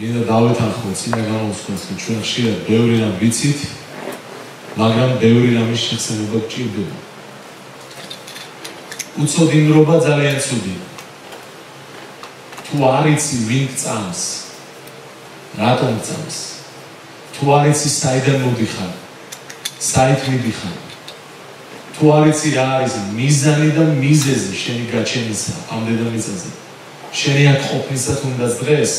მინდა დავეთანხმოთ წინა გამოსვლას, რომ ჩვენ ხშირად ბევრი რამ ვიცით, მაგრამ ბევრი რამის შესაძლებლობა გჭირდება. უცოდინრობა ძალიან ცუდია. თუ არ იცი ვინ წამს, რატომ წამს, თუ არ იცი საიდან მოდიხარ, საით მიდიხარ, თუ არ იცი რა არის მიზანი და მიზეზი შენი გაჩენისა ამ დედამიწაზე, შენი აქ ყოფნისა თუნდაც დღეს,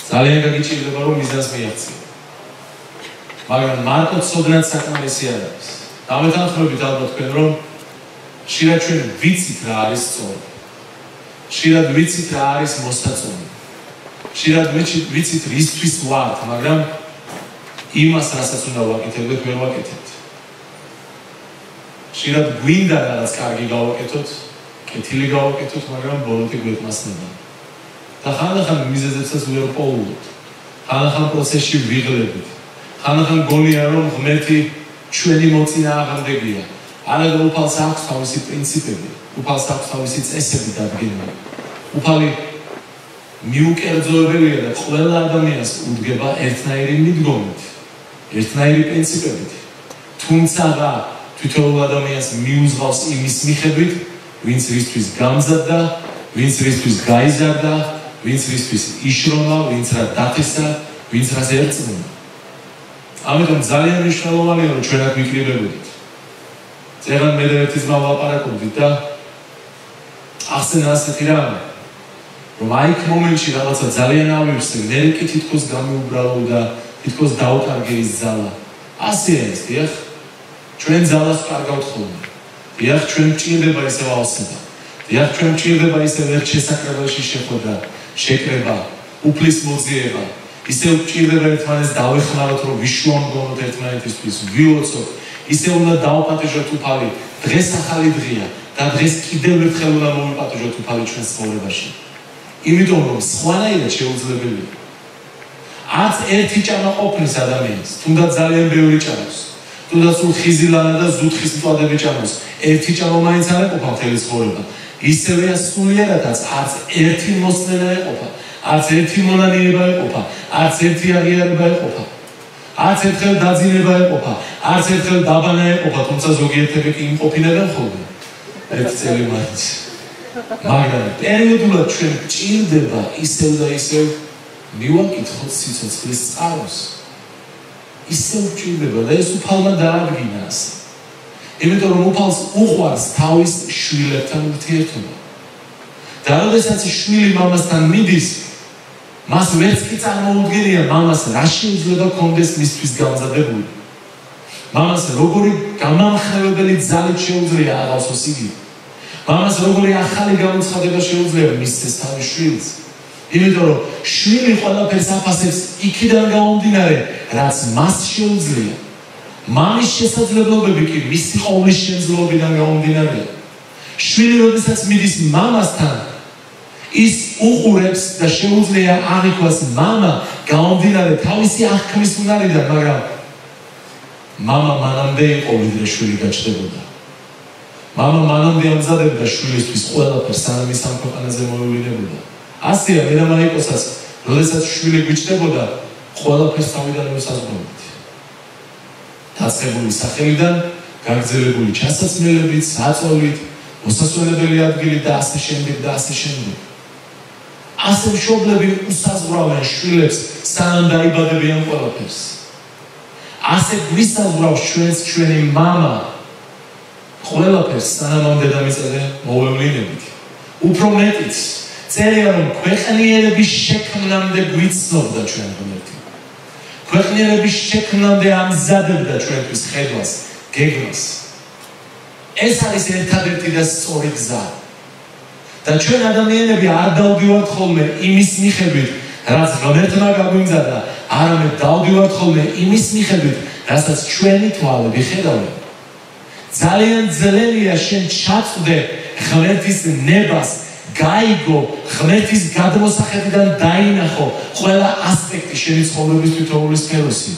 ძალიან გაგიჭირდება რომ მიზანს მიაღწიო. მაგრამ მარტო ცოდნაც საკმარისი არ არის. დამეთანხმებით ალბათ თქვენ რომ ხშირად ჩვენ ვიცით რა არის სწორი. ხშირად ვიცით რა არის მოსაწონი. ხშირად ვიცით რისთვის ვართ, მაგრამ იმას რასაც უნდა ვაკეთებდეთ, ვერ ვაკეთებთ. ხშირად გვინდა რაღაც კარგი გავაკეთოთ, კეთილი გავაკეთოთ, მაგრამ ბოლომდე გვეთმასნება. და ხანდახან მიზეზებსაც ვერ პოულობთ. ხანდახან პროცესში ვიღლებით. ხანდახან გონია რომ ღმერთი ჩვენი მოწინააღმდეგეა. არა უფალს აქვს თავისი პრინციპები, უფალს აქვს თავისი წესები დადგენილი. უფალი მიუკერძოებელია და ყველა ადამიანს უდგება ერთნაირი მიდგომით, ერთნაირი პრინციპებით. თუმცა თითოეულ ადამიანს მიუძღავს იმის მიხედვით, ვინც რისთვის გამზადდა, ვინც რისთვის გაიზარდა, ვინც რისთვის იშროლა, ვინც რა დათესა, ვინც რას ერწყმება. ამიტომ ძალიან მნიშვნელოვანია რომ ჩვენ აქ ვიკრიბებოდით. წერან მე და ერთის მოვაპარაკობდით და ახსენა ასეთი რამე, რომ აიქ მომენტში რაღაცა ძალიან ავირსე, მე კი თითქოს გამიუბრალო და თითქოს დაუკარგე ის ძალა. ასე არის, დიახ. ჩვენ ძალას კარგავთ ხოლმე. დიახ, ჩვენ მჭირდება ისე ავსება. დიახ, ჩვენ მჭირდება ისე ერთ შესაკრებელში შეხვედრა, შეკრება, უფლის მოძიება. ისე მჭირდება ერთმანეთს დავეხმაროთ, რომ ვიშუამგონოთ ერთმანეთისთვის, ვილოცოთ. ისე უნდა დავაპატეჟოთ უფალი. დღეს ახალი დღეა და დღეს კიდევ ერთხელ უნდა მოვიპატეჟოთ უფალი ჩვენს ცხოვრებაში. იმიტომ რომ სხვანაირად შეუძლებელია. არც ერთი ჭამა ყოფნის ადამიანს, თუნდაც ძალიან ბევრი ჭამოს. თუნდაც სულ ხიზილანა და ზუთხის მწვადები ჭამოს. ერთი ჭამა მაინც არ ეყოფა მთელი ცხოვრება. ისევეა სულიერადაც არც ერთი მოსმენა ეყოფა, არც ერთი მონანიება ეყოფა, არც ერთი აღიარება ეყოფა. არც ერთხელ დაძინება ეყოფა, არც ერთხელ დაბანა ეყოფა, თუმცა ზოგიერთები კი იმყოფინებენ ხოლმე. ერთ წელი მაინც. მაგრამ პერიოდულად ჩვენ ჭირდება ისევ და ისევ მივაკითხოთ სიცოცხლის წყაროს. ისევ ჭირდება და ეს უფალმა დაადგინა ასე. იმიტომ რომ უფალს უყვარს თავის შვილებთან ურთიერთობა. და როდესაც შვილი მამასთან მიდის, მას ვერც კი წარმოუდგენია მამას რა შეიძლება კონდეს მისთვის გამზადებული. მამას როგორი გამამხნევებელი ძალით შეუძლია აღავსოს იგი. მამას როგორი ახალი გამოცხადება შეუძლია მისცეს თავის შვილს. იმიტომ რომ შვილი ყველაფერს აფასებს იქიდან გამომდინარე, რაც მას შეუძლია. მამის შესაძლებლობები კი მისი ყოვლის შემძლეობიდან გამომდინარეა. შვილი როდესაც მიდის მამასთან, ის უყურებს და შეუძლია აღიქვას მამა გამომდინარე თავისი აღქმის უნარიდან, მაგრამ მამა მანამდე იყო ვიდრე შვილი გაჩნდებოდა. მამა მანამდე ამზადებდა შვილისთვის ყველაფერს, სანამ ის ამ ქვეყანაზე მოევლინება. ასეა მე და მაიკოსაც, როდესაც შვილი გვიჩნდებოდა, ყველაფერს თავიდან მოსაზღვრებით. დაწყებული სახელიდან, გაგრძელებული ჩასაცმელებით, საწოლით, მოსასვენებელი ადგილით და ასე შემდეგ და ასე შემდეგ. ასე მშობლები უსაზღვრავენ შვილებს, სანამ დაიბადებიან ყველაფერს. ასე გვისაზღვრავს ჩვენს ჩვენი მამა ყველაფერს, სანამ ამ დედამიწაზე მოვევლინებით. უფრო მეტიც, წერია რომ ქვეყნიერების შექმნამდე გვიცნობდა ჩვენ ღმერთი. ქვეყნიერების შექმნამდე ამზადებდა ჩვენთვის ხედვას, გეგმას. ეს არის ერთადერთი და სწორი გზა. და ჩვენ ადამიანები არ დავდივართ ხოლმე იმის მიხედვით, რაც ღმერთმა გაგვიმზადა, არამედ დავდივართ ხოლმე იმის მიხედვით, რასაც ჩვენი თვალები ხედავენ. ძალიან ძლელია შენ ჩაწვდე ღმერთის ნებას, გაიგო ღმერთის გადმოსახედიდან დაინახო ყველა ასპექტი შენი ცხოვრების თითოეული სფეროსი.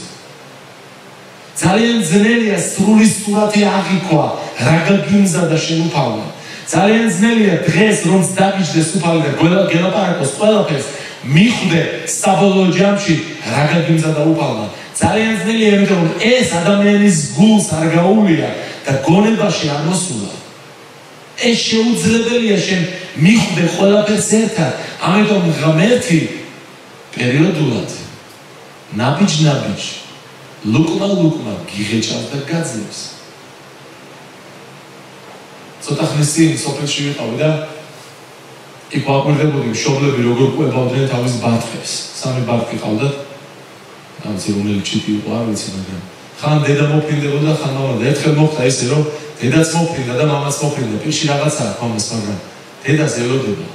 ძალიან ძლელია სრული სურათი აღიქვა, რა გაგიმზადა შენ უფალმა. ძალიან ძნელია დღეს რომ დაგიჯდეს უფალი და გელაპარაკოს ყველაფერს მიხვდე საბოლოო ჯამში რა გაგიმზადა უფალმა. ძალიან ძნელია, იმიტომ რომ ეს ადამიანის გულს არ გაუვლია და გონებაში არ მოსულა. ეს შეუძლებელია შენ მიხვდე ყველაფერს ერთად. ამიტომ ღმერთი პერიოდულად ნაბიჯ ლუკმა გიღეჭავს და გაძლევს. ცოტა ხნის წინ სოფელში ვიყავი და იქ ვაკვირდებოდი მშობლები როგორ ყვებავდნენ თავის ბართხებს. 3 ბართხი ყავდათ. ამცი რომელი ჩიტი იყო არ ვიცი, მაგრამ ხან დედა მოფრინდებოდა, ხან მამა და ერთხელ მოხდა ისე რომ დედაც მოფრინდა და მამაც მოფრინდა. პირში რაღაცაა მამას, მაგრამ დედას ელოდება.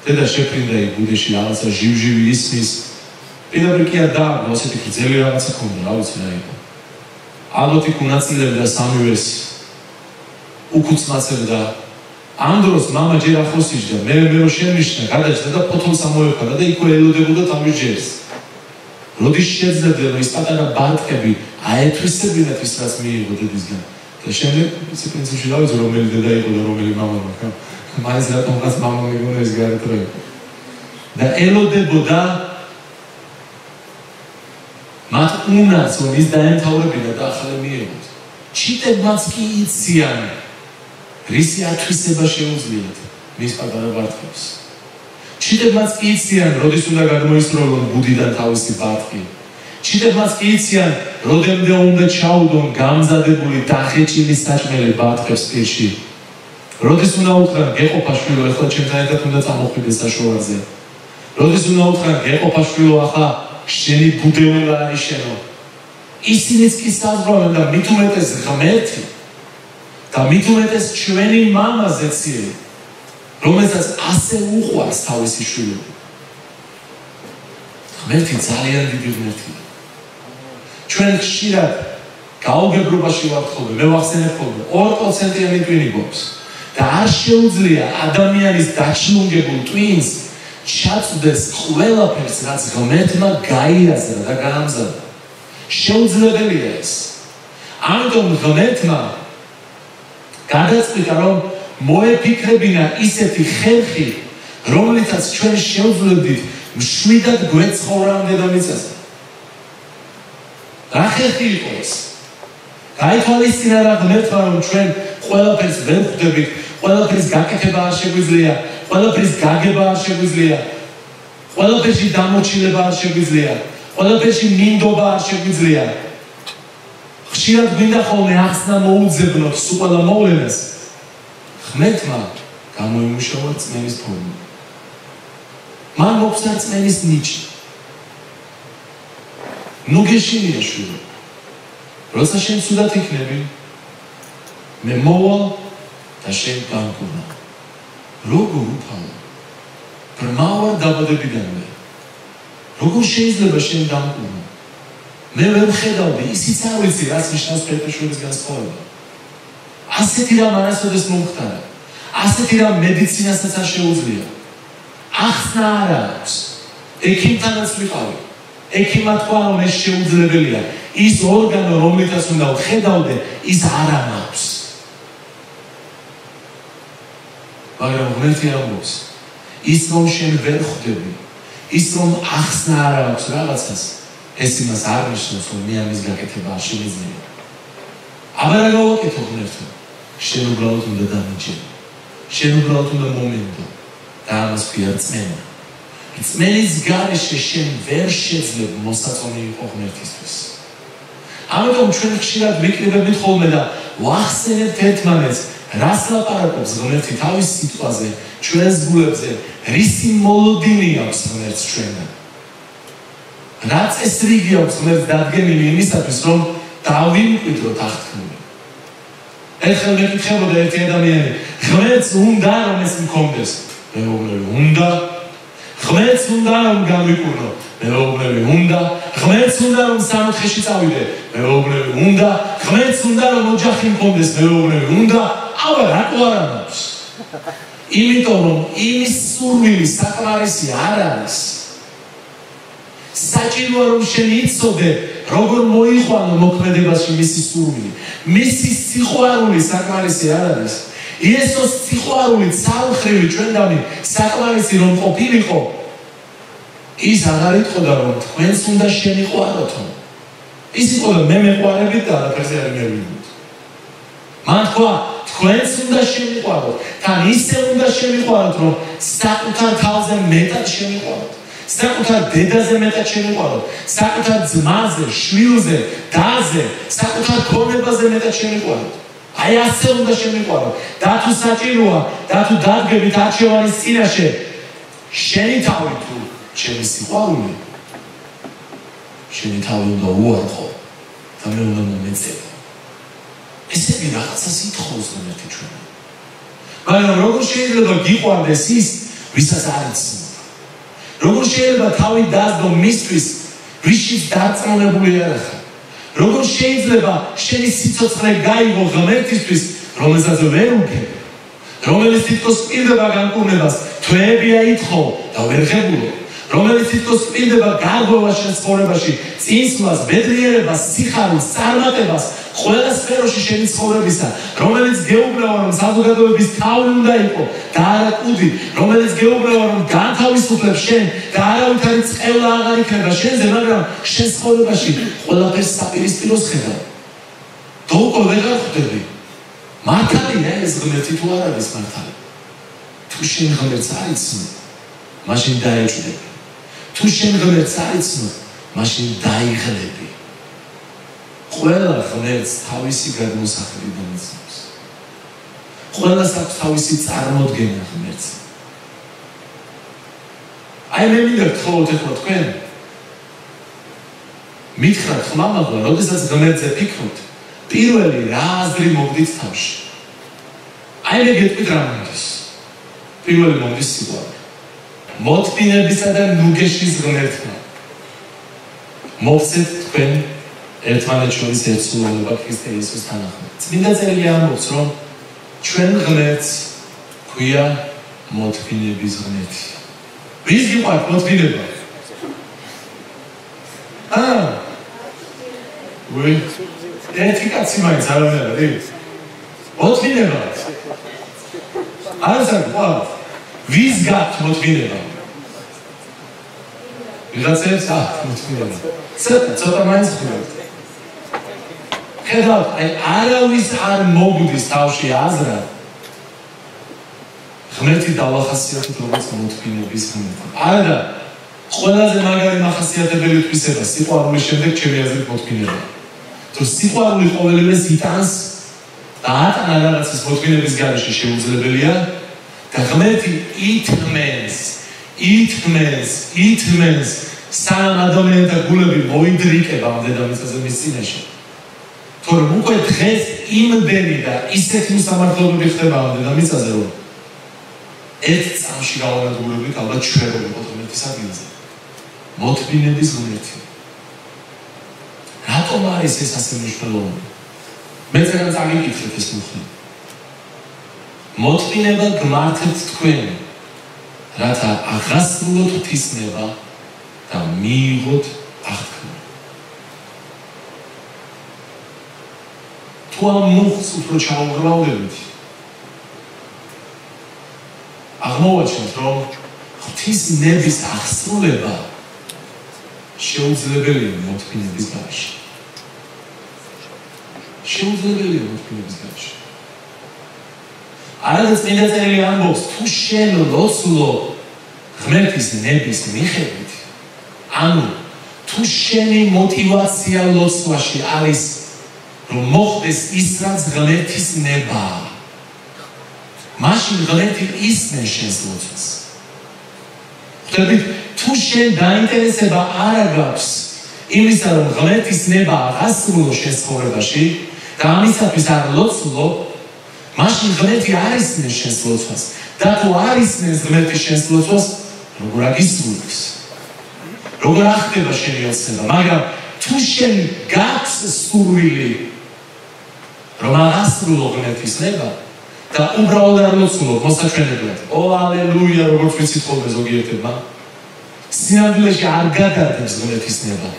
დედა შეფრინდა იქ ბუდეში რაღაცა ჟივჟივი ისმის. პირდაპირ კი არ დააგო, ასეთი გრძელი რაღაცა ქონდა, რა ვიცი რა იყო. ალბათ იქ უნაწილებდა სამივეს უკუცმაცებდა. ამ დროს მამა ჯერ ახლოს იჯდა, მე რო შემიშნა, გადაჭდა და ფოთოლს ამოეფარა და იქვე ელოდებოდა თავის ჯერს. როდის შეძლებდა რომ ის პატარა ბარტყები აეთვისებინათ ის რაც მიიღო დედისგან. და შემდეგ იცი პრინციპში რა ვიცი რომელი დედა იყო და რომელი მამა, მაგრამ მაინც რატომღაც მამა მეგონა ეს გარეთ იყო. და ელოდებოდა მათ უნას რომ ის დაემთავრებინა და ახალი მიიღოთ. ჩიტებმაც კი იციან რისი ათვისება შეუძლიათ მის პატარა ბარტყებს. ჩიტებმაც კი იციან როდის უნდა გადმოისროლონ ბუდიდან თავისი ბარტყი. ჩიტებმაც კი იციან როდემდე უნდა ჩაუდონ გამზადებული დახეჭილი საჭმელი ბარტყებს პირში. როდის უნდა უთხრან გეყოფა შვილო, ეხლა ჩემთან ერთად უნდა წამოხვიდე საშუალზე. როდის უნდა უთხრან გეყოფა შვილო, ახლა შენი ბუდეველა არის შენო. ისინიც კი საზღვრავენ და მით უმეტეს ღმერთი და მით უმეტეს ჩვენი მამა ზეციელი, რომელსაც ასე უყვარს თავისი შვილები. ღმერთი ძალიან დიდი ღმერთია. ჩვენ ხშირად გაუგებრობაში ვართ ხოლმე, მე ვახსენებ ხოლმე 2%-იანი ტვინი გვაქვს და არ შეუძლია ადამიანის დაჩლუნგებულ ტვინს ჩაწვდეს ყველაფერს, რაც ღმერთმა გაიაზრა და გაამზადა. შეუძლებელია ეს. ამიტომ ღმერთმა გადაწყვიტა რომ მოეფიქრებინა ისეთი ხერხი, რომლითაც ჩვენ შევძლებდით მშვიდად გვეცხოვრა ამ დედამიწაზე. რა ხერხი იყო ეს? გაითვალისწინა რა ღმერთმა რომ ჩვენ ყველაფერს ვერ ხვდებით, ყველაფერს გაკეთება არ შეგვიძლია, ყველაფერს გაგება არ შეგვიძლია, ყველაფერში დამორჩილება არ შეგვიძლია, ყველაფერში მინდობა არ შეგვიძლია. ხშირად გვინდა ხოლმე ახსნა მოუძებნოთ სულ ყველა მოვლენას. ღმერთმა გამოიმუშავა რწმენის ფორმა. მან მოგცნო რწმენის ნიჭი. ნუ გეშინია შვილო. როცა შენ ცუდად იქნები, მე მოვალ და შენ გამკურნა. როგორ უფალო? ბრმავარ დაბადებიდანვე. როგორ შეიძლება შენ დამკურნა? მე ვერ ვხედავდი, ისიც არ ვიცი, რაც ნიშნავს ფერფეშვილის განსხვავება. ასეთი რამ არასოდეს მომხდარა. ასეთი რამ მედიცინასაც არ შეუძლია. ახსნა არ აქვს. ექიმთანაც ვიყავი. ექიმმა თქვა, რომ ეს შეუძლებელია. ის ორგანო, რომლითაც უნდა ვხედავდე, ის არ ამაქვს. მაგრამ ღმერთი ამბობს, ის რომ შენ ვერ ხვდები, ის რომ ახსნა არ აქვს რაღაცას, ეს იმას არ ნიშნავს, რომ მე ამის გაკეთება არ შემიძლია. აბა რა გავაკეთო ღმერთო? შენ უბრალოდ უნდა დამიჯერო. შენ უბრალოდ უნდა მომენტო და ამას ქვია რწმენა. რწმენის გარეშე შენ ვერ შეძლებ მოსაწონი იყო ღმერთისთვის. ამიტომ ჩვენ ხშირად ვიკრიბებით ხოლმე და ვახსენებთ ერთმანეთს, რას ლაპარაკობს ღმერთი თავის სიტყვაზე, ჩვენს გულებზე, რისი მოლოდინი აქვს ღმერთს ჩვენგან. რა წესრიგი აქვს ღმერთს დადგენილი იმისათვის, რომ დავიმკვიდროთ აღთქმული. ერთხელ მეკითხებოდა ერთი ადამიანი, ღმერთს უნდა რომ ეს მქონდეს? მეუბნები, უნდა. ღმერთს უნდა რომ გამიკურნო? მეუბნები, უნდა. ღმერთს უნდა რომ სამოთხეში წავიდე? მეუბნები, უნდა. ღმერთს უნდა რომ ოჯახი მქონდეს? მეუბნები, უნდა. აბა რატო არ ამბობს? იმიტომ რომ იმის სურვილი საკმარისი არ არის. საჭიროა რომ შენ იცოდე, როგორ მოიყვანო მოქმედებაში მისი სურვილი. მისი სიყვარული საკმარისი არ არის. იესოს სიყვარული ცალმხრივი ჩვენგანი საკმარისი რომ ყოფილიყო, ის აღარ იტყოდა რომ თქვენს უნდა შემიყვაროთო. ის იტყოდა მე მეყვარებით და არაფერზე არ მევიდით. მან თქვა თქვენს უნდა შემიყვაროთ. თან ისე უნდა შემიყვაროთ რომ საკუთარ თავზე მეტად შემიყვაროთ. საკუთარ დედაზე მეტად შემიყვაროთ. საკუთარ ძმაზე, შვილზე, დაზე, საკუთარ ქონებაზე მეტად შემიყვაროთ. აი ასე უნდა შემიყვაროთ. და თუ საჭიროა, და თუ დადგებით არჩევანის წინაშე, შენი თავი თუ შენი სიყვარული, შენი თავი უნდა უარყო და მე უნდა მომეწევო. ესეთი რაღაცას ითხოვს ღმერთი ჩვენ. მაგრამ როგორ შეიძლება გიყვარდეს ის, ვისაც არ იცნობ? როგორ შეიძლება თავი დასდო მისთვის, ვისშიც დარწმუნებული არ ხარ? როგორ შეიძლება შენი სიცოცხლე გაიგო ღმერთისთვის, რომელსაც ვერ უგებ? რომელიც თითქოს პირდება განკურნებას, თვეები აითხო და ვერ ღებულობ. რომელიც თითქოს პირდება გარღვევას შენ ცხოვრებაში, წინსვლას, ბედნიერებას, სიხარულს, წარმატებას, ყველა სფეროში შენი ცხოვრებისა, რომელიც გეუბნება რომ საზოგადოების თავი უნდა იყო და არა კუდი, რომელიც გეუბნება რომ განთავისუფლებს შენ და არავითარი წყევლა აღარ იქნება შენზე, მაგრამ შენ ცხოვრებაში ყველაფერს საპირისპიროს ხედავ. და უკვე ვეღარ ხვდები. მართალია ეს ღმერთი თუ არ არის მართალი? თუ შენ ღმერთს არ იცნობ, მაშინ დაეჭვდები. თუ შენ ღმერთს არ იცნობ, მაშინ დაიღლები. ყველა ღმერთს თავისი გადმოსახედიდან იცნობს. ყველას აქვს თავისი წარმოდგენა ღმერთს. აი მე მინდა გთხოვოთ ეხლა თქვენ მითხრათ ხმამაღლა, როდესაც ღმერთზე ფიქრობთ, პირველი რა აზრი მოგდით თავში? აი მე გეტყვით რა მომდის. პირველი მომდის სიყვარული. მოთმინებისა და ნუგეშის ღმერთმა. მოვცეთ თქვენ ერთმანეთს შორის ერთსულობა ქრისტე იესოს თანახმად. წმინდა წერილი ამბობს, რომ ჩვენ ღმერთს ქვია მოთმინების ღმერთი. ვის გიყვართ მოთმინება? ერთი კაცი მაინც არ არის. მოთმინება. არასაკ ყავს. ვის გაქვთ მოთმინება? ვიღაცებს აქვთ მოთმინება. ცოტა მაინც ხვდებით. ხედავთ, აი არავის არ მოგდის თავში აზრა. ღმერთი დავახასიათოთ როგორც მოთმინების ღმერთი. არა, ყველაზე მაგარი მახასიათებელი თვისება სიყვარულის შემდეგ ჩემი აზრით მოთმინება. თუ სიყვარული ყოველივეს იტანს და ატანა რაღაცის მოთმინების გარეშე შეუძლებელია და ღმერთი ითმენს სანამ ადამიანთა გულები მოიდრიკება ამ დედამიწაზე მის წინაშე. თორემ უკვე დღეს იმდენი და ისეთი უსამართლობები ხდება ამ დედამიწაზე, რომ ერთ წამში გავანადგურებით ალბათ ჩვენ ვიყოთ ღმერთის ადგილზე. მოთმინების ღმერთი. რატომ არის ეს ასე მნიშვნელოვანი? მე წერან წაგიკითხეთ ეს მუხლი. მოთმინება გმართებთ თქვენ, რათა აღასრულოთ ღვთისმება და მიიღოთ აღთქმა. თუ ამ მუხლს უფრო ჩაუღრმავდებით, აღმოვაჩენთ, რომ ღვთისმების აღსრულება შეუძლებელია მოთმინების გარეშე. შეუძლებელია მოთმინების გარეშე. არადა წმინდა წერილი ამბობს, თუ შენ ლოცულობ ღმერთის ნების მიხედვით, ანუ თუ შენი მოტივაცია ლოცვაში არის, რომ მოხდეს ის, რაც ღმერთის ნებაა, მაშინ ღმერთი ისმენს შენს ლოცვას. ხვდებით, თუ შენ დაინტერესება არ აქვს იმისა, რომ ღმერთის ნება აღასრულო შენ ცხოვრებაში და ამისათვის არ ლოცულობ, მაშინ ღმერთი არ ისმენს შენს ლოცვას. და თუ არ ისმენს ღმერთი შენს ლოცვას, როგორ აგისრულებს? როგორ ახდება შენი ოცნება? მაგრამ თუ შენ გაქვს სურვილი, რომ აღასრულო ღმერთის ნება და უბრალოდ არ ლოცულობ მოსაჩვენებლად, ო ალელუია, როგორც ვიცით ხოლმე ზოგიერთებმა, სინამდვილეში არ გადადებს ღმერთის ნება.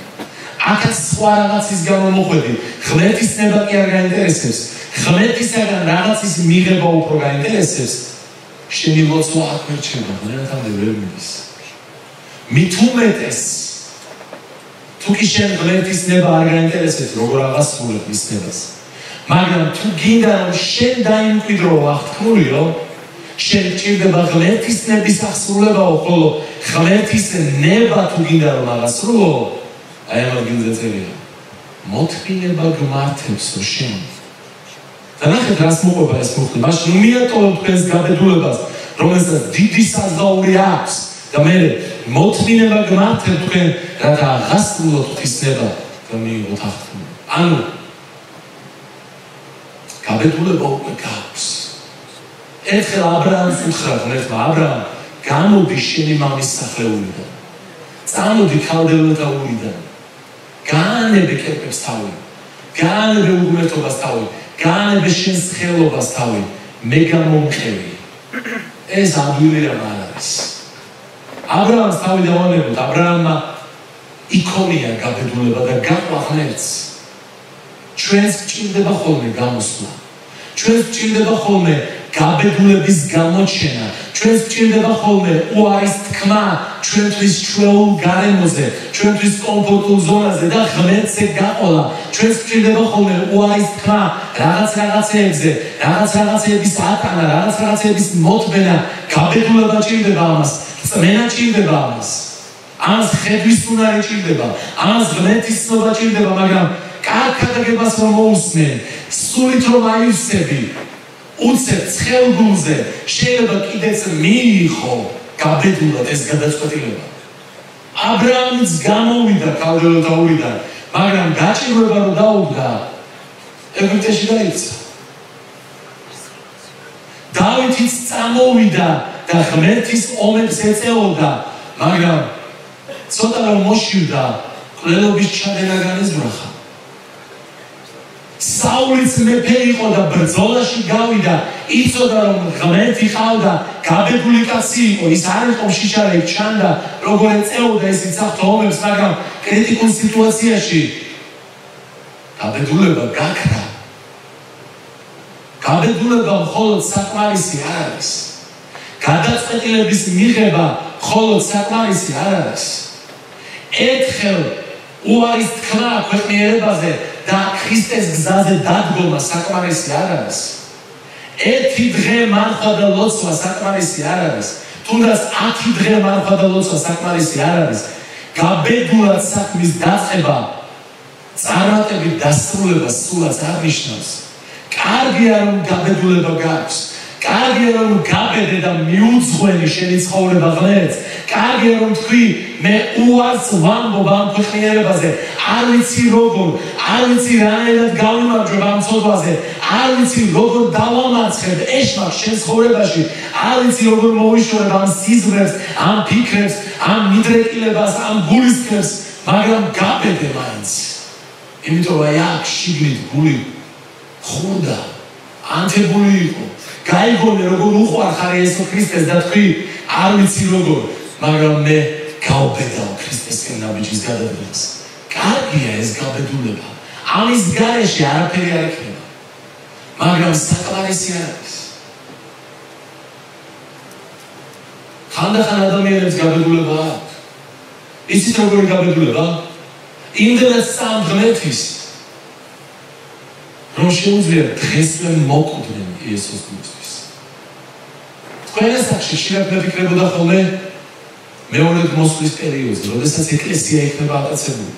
აქაც სხვა რაღაცის გამო მოხვედი, ღმერთის ნება კი არ გაინტერესებს, ღმერთისაგან რაღაცის მიღება უფრო გაინტერესებს, შენი ლოცვა არ მერჩება, ღმერთამდე ვერ მიდის. მით უმეტეს თუ კი შენ ღმერთის ნება არ გაინტერესებს როგორ აღასრულებ მის ნებას მაგრამ თუ გინდა რომ შენ დაიმკვიდრო აღთქმულიო შენ ჭირდება ღმერთის ნების აღსრულებაო ხოლო ღმერთის ნება თუ გინდა რომ აღასრულო აი ამ ადგილზე წერია მოთმინება გმართებსო შენ და ნახეთ რას მოყვება ეს მოხდა მაშინ მიატოვებ თქვენს გაბედულებას რომელსაც დიდი საზღაური აქვს და მე მოთმინება გმართებ თქვენ რათა აღასრულოთ ღვთისნება და მიიღოთ აღთქმა ანუ გაბედულება უკვე გაქვს ერთხელ აბრაამს უთხრა ღმერთმა აბრაამ გამოდი შენი მამის სახეულიდან წამოდი ქალდეველთა ურიდან გაანებე კერპებს თავი გაანებე უღმერთობას თავი გაანებე შენს ხელობას თავი მე გამომყევი ეს ადვილი რამ არ არის აბრაამს თავი დავანებოთ აბრაამმა იქონია გაბედულება და გაყვა ღმერთს ჩვენს ჭირდება ხოლმე გამოსვლა ჩვენს ჭირდება ხოლმე გაბედულების გამოჩენა ჩვენს ჭირდება ხოლმე უარის თქმა ჩვენთვის ჩვეულ გარემოზე ჩვენთვის კომფორტულ ზონაზე და ღმერთზე გაყოლა ჩვენს ჭირდება ხოლმე უარის თქმა რაღაცეებზე რაღაცეების ატანა რაღაცეების მოთმენა გაბედულება ჭირდება ამას წმენა ჭირდება ამას ხედვის უნარი ჭირდება ამას ღმერთის ცნობა ჭირდება მაგრამ კარგ ქადაგებას რომ მოусმენ სულით რომ აივსები უცებ ცხელგულზე შეიძლება კიდეც მიიღო გაბედულად ეს გადაწყვეტილება აბრაამიც გამოვიდა ქალდეველთა ურიდან მაგრამ გაჭირვება რომ დაუდგა ეგვიპტეში გაიქცა დავითიც წამოვიდა და ღმერთის ომებს ეწეოდა მაგრამ ცოტა რომ მოშივდა ყველობის ჩადენა განიზრახა საულიც მეფე იყო და ბრძოლაში გავიდა იცოდა რომ ღმერთი ყავდა გაბედული კაცი იყო ის არ იყო შიშარით ჩანდა როგორ ეწეოდა ეს იცახთა ომებს მაგრამ კრიტიკულ სიტუაციაში გაბედულება გაქრა გაბედულება მხოლოდ საკმარისი არ არის გადაწყვეტილების მიღება მხოლოდ საკმარისი არ არის ერთხელ უარის თქმა ქვეყნიერებაზე და ქრისტეს გზაზე დადგომა საკმარისი არ არის. ერთი დღე მარხვა და ლოცვა საკმარისი არ არის. თუნდაც 10 დღე მარხვა და ლოცვა საკმარისი არ არის. გაბედულად საქმის დაწყება წარმატებით დასრულება სულაც არ ნიშნავს. კარგია რომ გაბედულება გაქვს. კარგია რომ გაბედე და მიუძღვენი შენი ცხოვრება ღმერთს. კარგია რომ თქვი მე უარს ვამბობ ამ ქვეყნიერებაზე. არ ვიცი როგორ, არ ვიცი რაერად გავიმარჯვებ ამ ცოდვაზე. არ ვიცი როგორ დავამარცხებ ეშმაკს შენ ცხოვრებაში. არ ვიცი როგორ მოვიშორებ ამ სიზმრებს, ამ ფიქრებს, ამ მიდრეკილებას, ამ გულისწყლებს, მაგრამ გაბედე მაინც. იმიტომ რომ აქ შიგნით გული ხურდა, ანთებული იყო. გაიგონე როგორ უყვარხარ იესო ქრისტეს და თქვი არ ვიცი როგორ მაგრამ მე გავბედავ ქრისტესკენ ნაბიჯის გადადგმას კარგია ეს გაბედულება ამის გარეშე არაფერი არ იქნება მაგრამ საკმარისი არ არის ხანდახან ადამიანებს გაბედულება აქვს იცით როგორი გაბედულება იმდენად სამღმერთის რომ შეუძლია დღესვე მოკვდნენ იესოს ქრისტეს. თქვენ ასაკში ხშირად მიფიქრებოდა ხოლმე მეორედ მოსვლის პერიოდზე, როდესაც ეკლესია იქნება ატაცებული.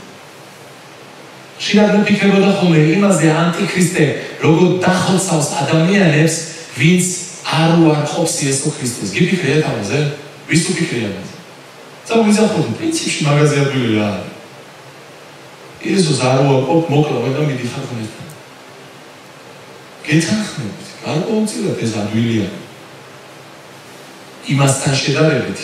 ხშირად მიფიქრებოდა ხოლმე იმაზე ანტიქრისტე როგორ დახოცავს ადამიანებს, ვინც არ უარყოფს იესო ქრისტეს. გიფიქრეთ ამაზე? ვის უფიქრია ამაზე? წავიზახოთ, პრინციპში მაგაზე ადვილი რა არის. იესოს არ უარყოფ, მოკლა და მიდიხარ ღმერთთან. გეთანხმებით, გარკვეულწილად ეს ადვილია. იმასთან შედარებით.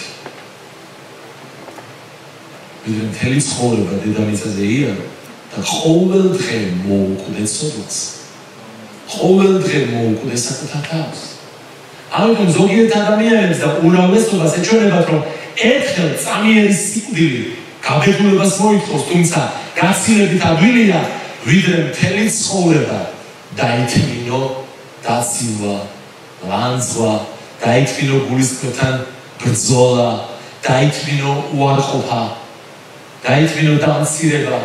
ვიდრე მთელი ცხოვრება დედამიწაზე იარო და ყოველ დღე მოუკვდე ცოდვას. ყოველ დღე მოუკვდე საკუთარ თავს. ამიტომ ზოგიერთ ადამიანებს და უმრავლესობას ეჩვენებათ, რომ ერთხელ წამიერი სიკვდილი გაბედულებას მოითხოვს, თუმცა გაცილებით ადვილია, ვიდრე მთელი ცხოვრება დაითმინო, დაცინვა, ლანძღვა, დაითმინო გულისწყლთან ბრძოლა, დაითმინო უარყოფა, დაითმინო დამცირება.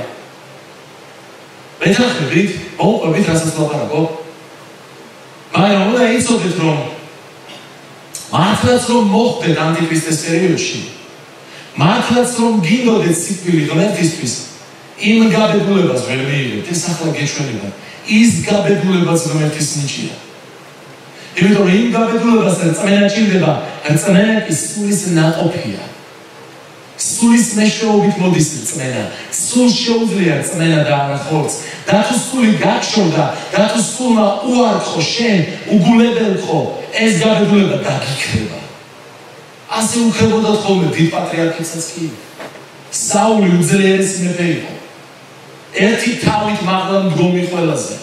მეთანხმებით, მოუყვებით რასაც ლაპარაკობ. მაგრამ უნდა იცოდეთ, რომ მართლაც რომ მოხდეთ ანტიქრისტეს პერიოდში, მართლაც რომ გინდოდეთ სიკვდილი ღმერთისთვის, იმ გაბედულებას ვერ მიიღებთ, ეს ახლა გეჩვენება. ის გაბედულებაც ღმერთის ნიჭია. იმიტომ რომ იმ გაბედულებასთან წმენა ჭირდება, წმენა კი სულის ნაყოფია. სულის მეშვეობით მოდის წმენა. სულ შეუძლია წმენა და არა ხორცს. და თუ სული გაგშორდა, და თუ სულმა უარყო შენ, უგულებელყო, ეს გაბედულება დაგიქრება. ასე უხებოდათ ხოლმე დიდ პატრიარქებსაც კი. საული უძლიერესი მეფე იყო. ერთი თავით მაღლა მდგომი ყველაზე.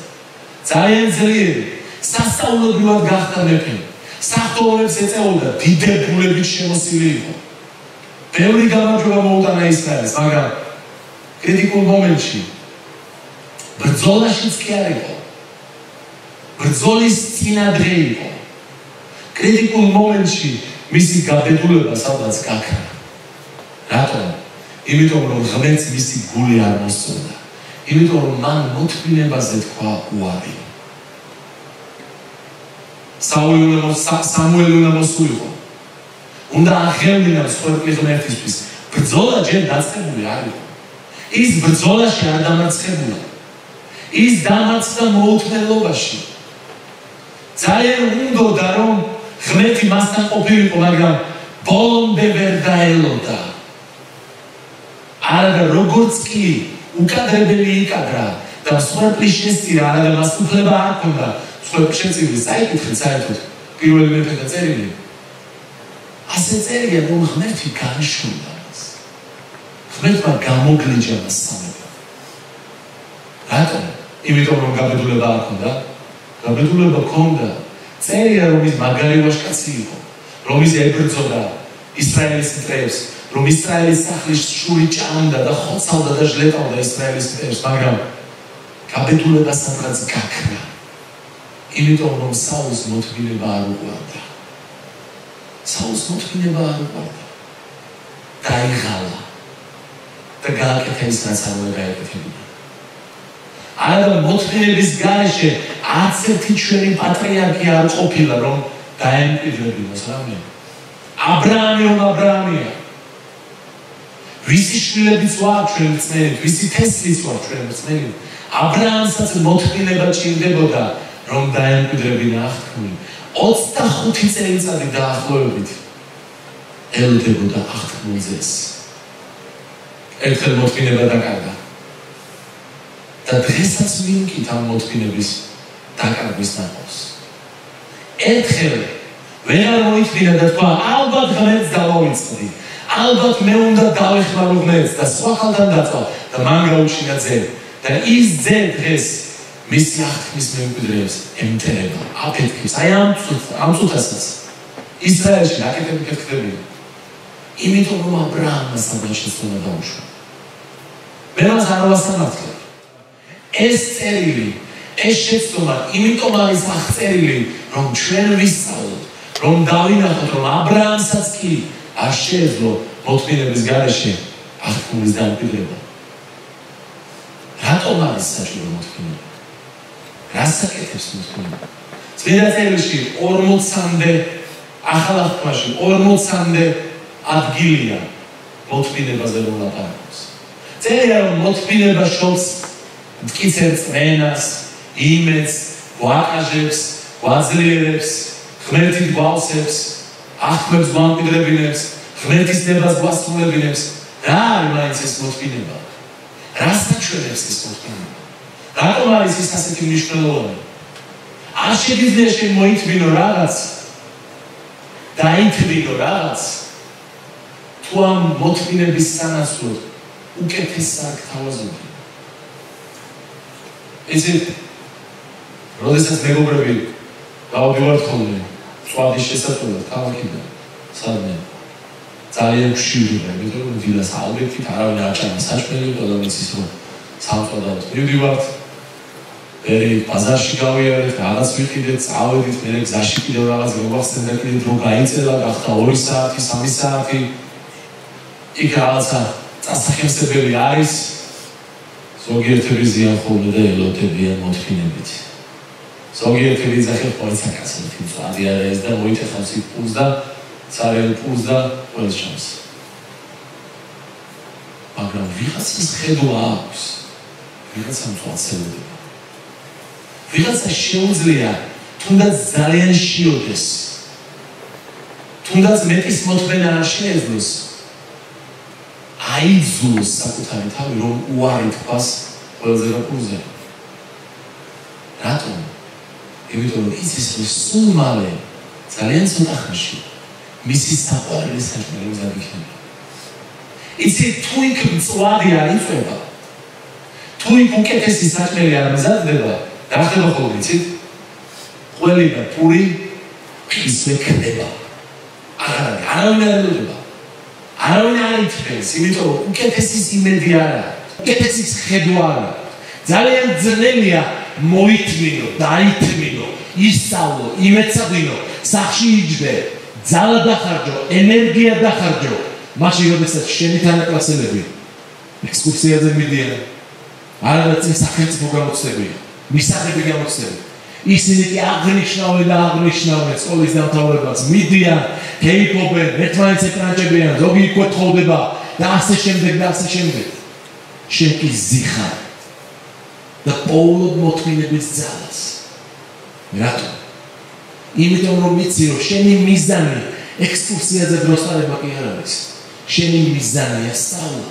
ძალიან ძლიერი. სასწაულებრივად გახდა მეფე. საღვთოებს ეწეოდა, დიდებულებით შემოსილი იყო. ბევრი გამარჯვება მოუტანა ისრაელს, მაგრამ კრიტიკულ მომენტში ბრძოლაშიც კი არ იყო. ბრძოლის წინადღე იყო. კრიტიკულ მომენტში მისი გაბედულება სადღაც გაქრა. რატომ? იმიტომ რომ ღმერთს მისი გული არ მოსწონდა. იმიტომ რომ მან მოთმინებაზე თქვა უარი. სამუელი უნდა მოსულიყო. უნდა აღევლინა მსხვერპლი ღმერთისთვის. ბრძოლა ჯერ დაწყებული არ იყო. ის ბრძოლაში არ დამარცხებულა. ის დამარცხდა მოუთმენლობაში. ძალიან უნდოდა რომ ღმერთი მასთან ყოფილიყო, მაგრამ ბოლომდე ვერ დაელოდა. არადა როგორც კი უკადრებელი იკადრა და მსხვერპლის შესწირა, არადა მას უფლება არ ჰქონდა მსხვერპლის შეწირვის. საერთოდ საერთოდ პირველი მეფეთა წერილი ასე წერია, რომ ღმერთი განშრომდა მას. ღმერთმა გამოგლიჯა მას სამეფო. რატომ? იმიტომ რომ გაბედულება არ ჰქონდა. გაბედულება ჰქონდა. წერია, რომ ის მაგარი ვაჟკაცი იყო, რომ ის ებრძოდა ისრაელის მტრებს, რომ ისრაელის სახლის შური ჭამდა და ხოცავდა და ჟლეტავდა ისრაელის მტრებს, მაგრამ გაბედულება სადღაც გაქრა. იმიტომ რომ საულს მოთმინება არ უყვარდა. საულს მოთმინება არ უყვარდა. დაიღალა და გააკეთა ის, რაც არ უნდა გაეკეთებინა. არა მოთმინების გარეშე არც ერთი ჩვენი პატრიარქი არ ყოფილა, რომ დაემკვიდრებინოს რამე. აბრაამია. ვისი შვილებიც ვარ ჩვენ მწმენით, ვისი თესლიც ვარ ჩვენ მწმენით. აბრაამსაც მოთმინება ჭირდებოდა, რომ დაემკვიდრებინა აღთქმული. 25 წელიწადი დაახლოებით ელოდებოდა აღთქმულზეს. ერთხელ მოთმინება დაკარგა. და დღესაც ვინკით ამ მოთმინების დაკარგვის ნაყოფს. ერთხელ ვეღარ მოითმინა და თქვა, ალბათ ღმერთს დავავიწყდი. ალბათ მე უნდა დავეხმარო ღმერთს და სხვა ხალხთან დაწვა და მან გაუჩინა ძე. და ის ძე დღეს მისი აღთქმის მემკვიდრეებს ემტერება, აფეთქებს. აი ამ წუთასაც ისრაელში რაკეტები ქეთქდებიან. იმიტომ რომ აბრაამმა სადღაც შეცდომა დაუშვა. მე მას არ ვასამართლებ. ეს წერილი, ეს შეცდომა იმიტომ არის აღწერილი, რომ ჩვენ ვისწავლოთ, რომ დავინახოთ, რომ აბრაამსაც კი არ შეეძლო მოთმინების გარეშე აღთქმულის დამკვიდრება. რატომ არის საჭირო მოთმინება? რას აკეთებს მოთმინება? წმინდა წერილში 40-მდე ახალ აღთქმაში 40-მდე ადგილია მოთმინებაზე რომ ლაპარაკობს. წერია რომ მოთმინება შობს მტკიცებ წმენას, იმედს, გვაყაჟებს, გვაძლიერებს, ღმერთით გვავსებს, აღთქმებს გვამკვიდრებინებს, ღმერთის ნებას გვასრულებინებს. რა არის მაინც ეს მოთმინება? რას აჩვენებს ეს მოთმინება? რატომ არის ის ასეთი მნიშვნელოვანი? არ შეგიძლია შენ მოითმინო რაღაც, დაითმინო რაღაც, თუ ამ მოთმინების სანაცვლოდ უკეთეს საკ თავაზობი. ისეთ როდესაც მეგობრები დავდივართ ხოლმე წვადის შესაძლებლად ქალაქიდან სადმე ძალიან ხშირია, იმიტომ რომ დილას ალბეთით არავინ არ ჭამს საჭმელი და ვიცის რომ სამწოდავთ მივდივართ. ერი ბაზარში გავიარეთ, რაღაც ვიყიდეთ, წავედით, მე გზაში კიდევ რაღაც მოვახსენდა კიდევ რომ გაიწელა, გახდა 2 საათი, 3 საათი. იქ რაღაცა წასახემსებელი არის ზოგიერთები ზიან ხოლმე და ელოდებიან მოთხინებით. ზოგიერთები ძახილ ყოველს აკაცებთ მწვადი არის და მოითხოვს იქ პულს და ცარიელ პულს და ყველს შანს. მაგრამ ვიღაცას ხედვა აქვს, ვიღაცა მწვალსებელია. ვიღაცა შეუძლია თუნდაც ძალიან შიოდეს. თუნდაც მეტის მოთმენა არ შეეძლოს. აიძულოს საკუთარი თავი რომ უარი თქვას ყველაზე რაკურზე. რატომ? იმიტომ რომ იცის რომ სულ მალე ძალიან ცოტა ხანში მისი საყვარელი საქმე გაგიქნება. იცი თუ იქ მწვადი არ იწვება, თუ იქ უკეთესი საქმე არ მზადდება, რა ხდება ხოლმე იცით? ყველი და პური ისე ხდება. არავინ არ ელოდება. არავინ არ ითხოვს, იმიტომ რომ უკეთესის იმედი არ აქვს, უკეთესის ხედვა არ აქვს. ძალიან ძნელია მოითმინო, დაითმინო, ისწავლო, იმეცადინო, სახში იჯდე, ძალა დახარჯო, ენერგია დახარჯო. მაშინ როდესაც შენი თანაკლასელები ექსკურსიაზე მიდიან, არადაც სახელმწიფო გამოცდებია, მისაღები გამოცდებია. ისინი კი აღნიშნავენ სკოლის დამთავრებას, მიდიან, კეიფობენ, ერთმანეთს ეკრანჭებიან, ზოგი იკვეთხოვდება და ასე შემდეგ. შენ კი ზიხარ და პოულობ მოთმინების ძალას. რატომ? იმიტომ რომ ვიცი რომ შენი მიზანი ექსკურსიაზე დროსტარება კი არ არის. შენი მიზანია სწავლა.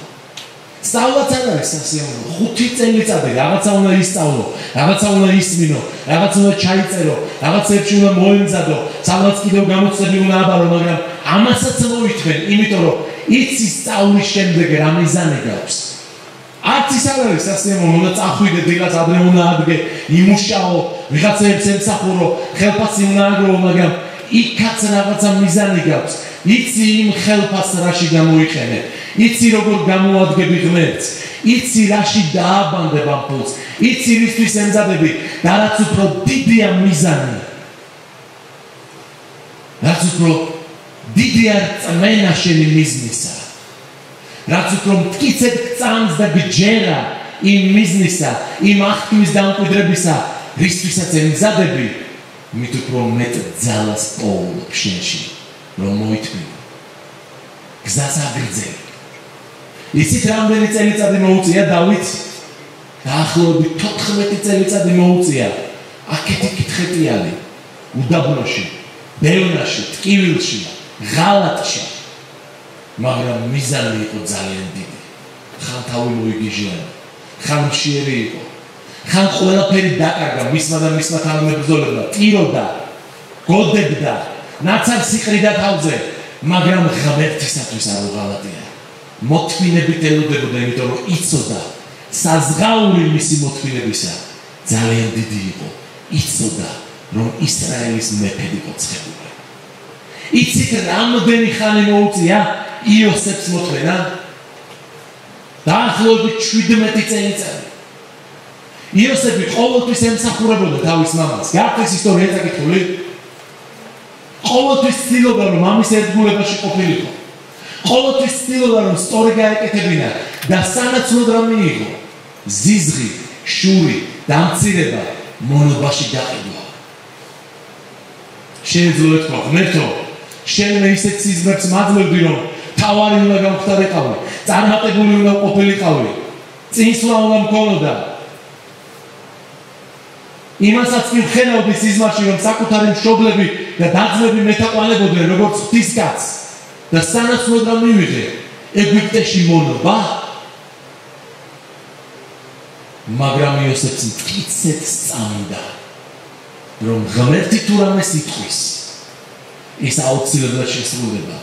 სწავლაც არ არის სასიამოვნო. 5 წელიწადი რაღაცა უნდა ისწავლო, რაღაცა უნდა ისმინო, რაღაცა უნდა ჩაიწერო, რაღაცებში უნდა მოემზადო, სადაც კიდევ გამოცდები უნდა აბარო, მაგრამ ამასაც მოითმენ, იმიტომ რომ იცი სწავლის შემდეგ რა მიზანი გაქვს. არც ის არ არის სასიამოვნო, უნდა წახვიდე დილას ადრე უნდა ადგე, იმუშაო, ვიღაცებს ემსახურო, ხელფასი უნდა აგროვო, მაგრამ იქაც რაღაცა მიზანი გაქვს. იცი იმ ხელფასს რაში გამოიყენე, იცი როგორ გამოადგები ღმერთს, იცი რაში დააბანდებ ამ ფულს, იცი რისთვის ემზადები და რაც უფრო დიდია მიზანი, რაც უფრო დიდია წმენა შენი მიზნისა, რაც უფრო მტკიცედ გწამს და გჯერა იმ მიზნისა, იმ აღქმის დამკვიდრებისა, რისთვისაც ემზადები, მით უფრო მეტ ძალას პოულობ შენში, რომ მოითმინო. გზას აგრძელი. იცით რამდენი წელიწადი მოუწია დავით? დაახლოებით 14 წელიწადი მოუწია აქეთი კითხეტიანი, უდაბნოში, ბელნაში, ტკივილში, ღალატში. მაგრამ მიზანი იყო ძალიან დიდი. ხან თავი მოიგიჟიანა, ხან მშიერი იყო, ხან ყველაფერი დაკარგა მისმა და მისმა თანამებრძოლებმა, ტიროდა, გოდებდა, ნაცარ სიყრიდა თავზე, მაგრამ ღმერთისათვის არ უღალატია. მოთმინებით ელოდებოდა, იმიტომ რომ იცოდა, საზღაური მისი მოთმინებისა ძალიან დიდი იყო. იცოდა, რომ ისრაელის მეფედ იყო ცხებული. იცით რამდენი ხანი მოუწია იოსებს მოთმენა? დაახლოებით 17 წელიწადი. იოსები ყოველთვის ემსახურებოდა თავის მამას. გაქვს ისტორია წაკითხული? ყოველთვის ცდილობდა რომ მამის ერთგულებაში ყოფილიყო. ყოველთვის ცდილობდა რომ სწორი გაეკეთებინა და სანაცვლოდ რა მიიღო? ზიზღი, შური, დამცირება, მონობაში გაყიდვა. შეიძლება თქვა, ღმერთო, შენ მე ისეთ სიზმრებს მაძლევდი რომ თავარი უნდა გამختارიყავი, წარმატებული უნდა ყოფილიყავი, წინსვლა უნდა მქონოდა. იმასაც კი ვხედავდი სიზმარში, რომ საკუთარი მშობლები და დაძმები მეთაყვანებოდნენ როგორც ღვთისკაცს და სანაცვლოდ რა მივიღე? ეგვიპტეში მონობა. მაგრამ იოსებს მტკიცედ სწამდა, რომ ღმერთი თუ რამეს იტყვის, ის აუცილებლად შესრულდება.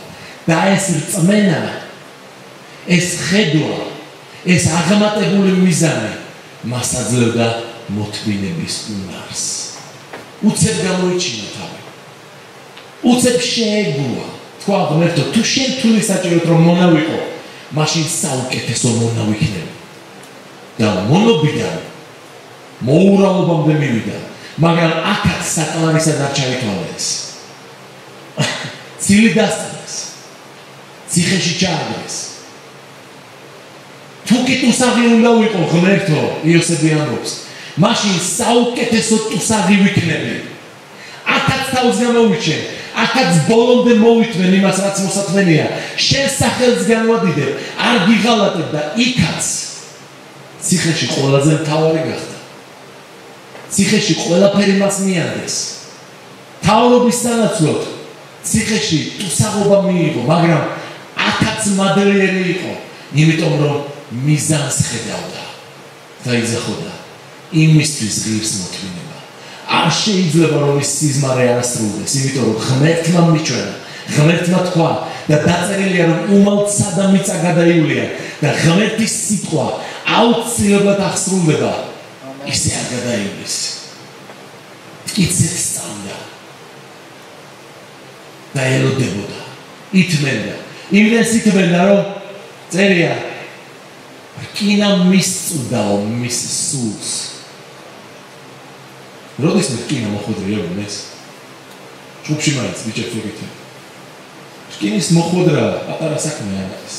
და ეს რწმენა, ეს ხედვა, ეს აღმატებული მიზანი მას აძლევდა მოთმინების უნარს. უცებ გამოიჩინა თავი. უცებ შეეგუა. თქვა ღმერთო, თუ შენ თვლი საჭიროდ რომ მონავიყო, მაშინ საუკეთესო მონა ვიქნები. და მონობიდან მოურავობამდე მივიდა, მაგრამ აქაც საკლარისად არ ჩაითვალეს. ცილი დასწრეს, ციხეში ჩააგდეს, თუ კი ტუსაღი უნდა ვიყო ღმერთო, იოსები ამბობს, მაშინ საუკეთესო ტუსაღი ვიქნები. 1000 თავს გამოვიჩენ, 1000 ბოლომდე მოვითმენ იმას, რაც მოსათმენია. შენ სახელს განვადიდებ, არ გიღალატებ და იქაც ციხეში ყველაზე მთავარი გახდა. ციხეში ყველაფერი მას მიაგეს. თავრობის სანაცვლოდ ციხეში ტუსაღობა მიიღო, მაგრამ 1000 მადლიერი იყო, იმიტომ რომ მიზანს ხედავდა და იძახოდა იმისთვის ღირს მოთმინება. არ შეიძლება რომ ის სიზმარე არ ასრულდეს, იმიტომ რომ ღმერთმა მიჩვენა, ღმერთმა თქვა და დაწერილია რომ უმალცსა და მიწა გადაივლია და ღმერთის სიტყვა აუცილებლად აღსრულდება. ისე არ გადაივლის. მტკიცედ სწამდა და ელოდებოდა, ითმენდა. იმდენს ითმენდა, რომ წერია რკინა მისწვდაო მის სულს. როდის რკინა მოხვედრია ეს? ჯგუფში მაინც ბიჭებს ვიგეთ. რკინის მოხვედრა პატარა საქმე არ არის.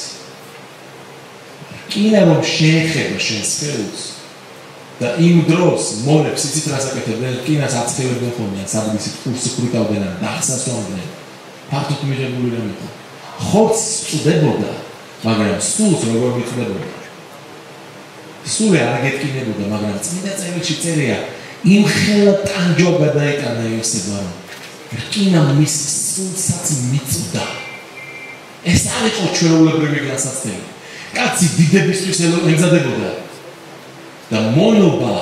რკინა რომ შეეხება შენ სხეულს და იმ დროს მონებს იცით რას აკეთებდნენ, რკინას აწელებდნენ ხოლმე, საგდისით კურსს ქრუტავდნენ, დახსასვამდნენ. ფართოდ მიღებული რომ იყო. ხორცს წვდებოდა, მაგრამ სულს როგორ მიწვდებოდა? სული არ გეტკინებოდა, მაგრამ წმინდა წერილში წერია, იმ ხელა ტანჯვა გადაეტანა იოსებმა, რკინა მის სულსაც მიწვდა. ეს არ იყო ჩვეულებრივი განსაცდელი. კაცი დიდებისთვის ემზადებოდა და მონობა,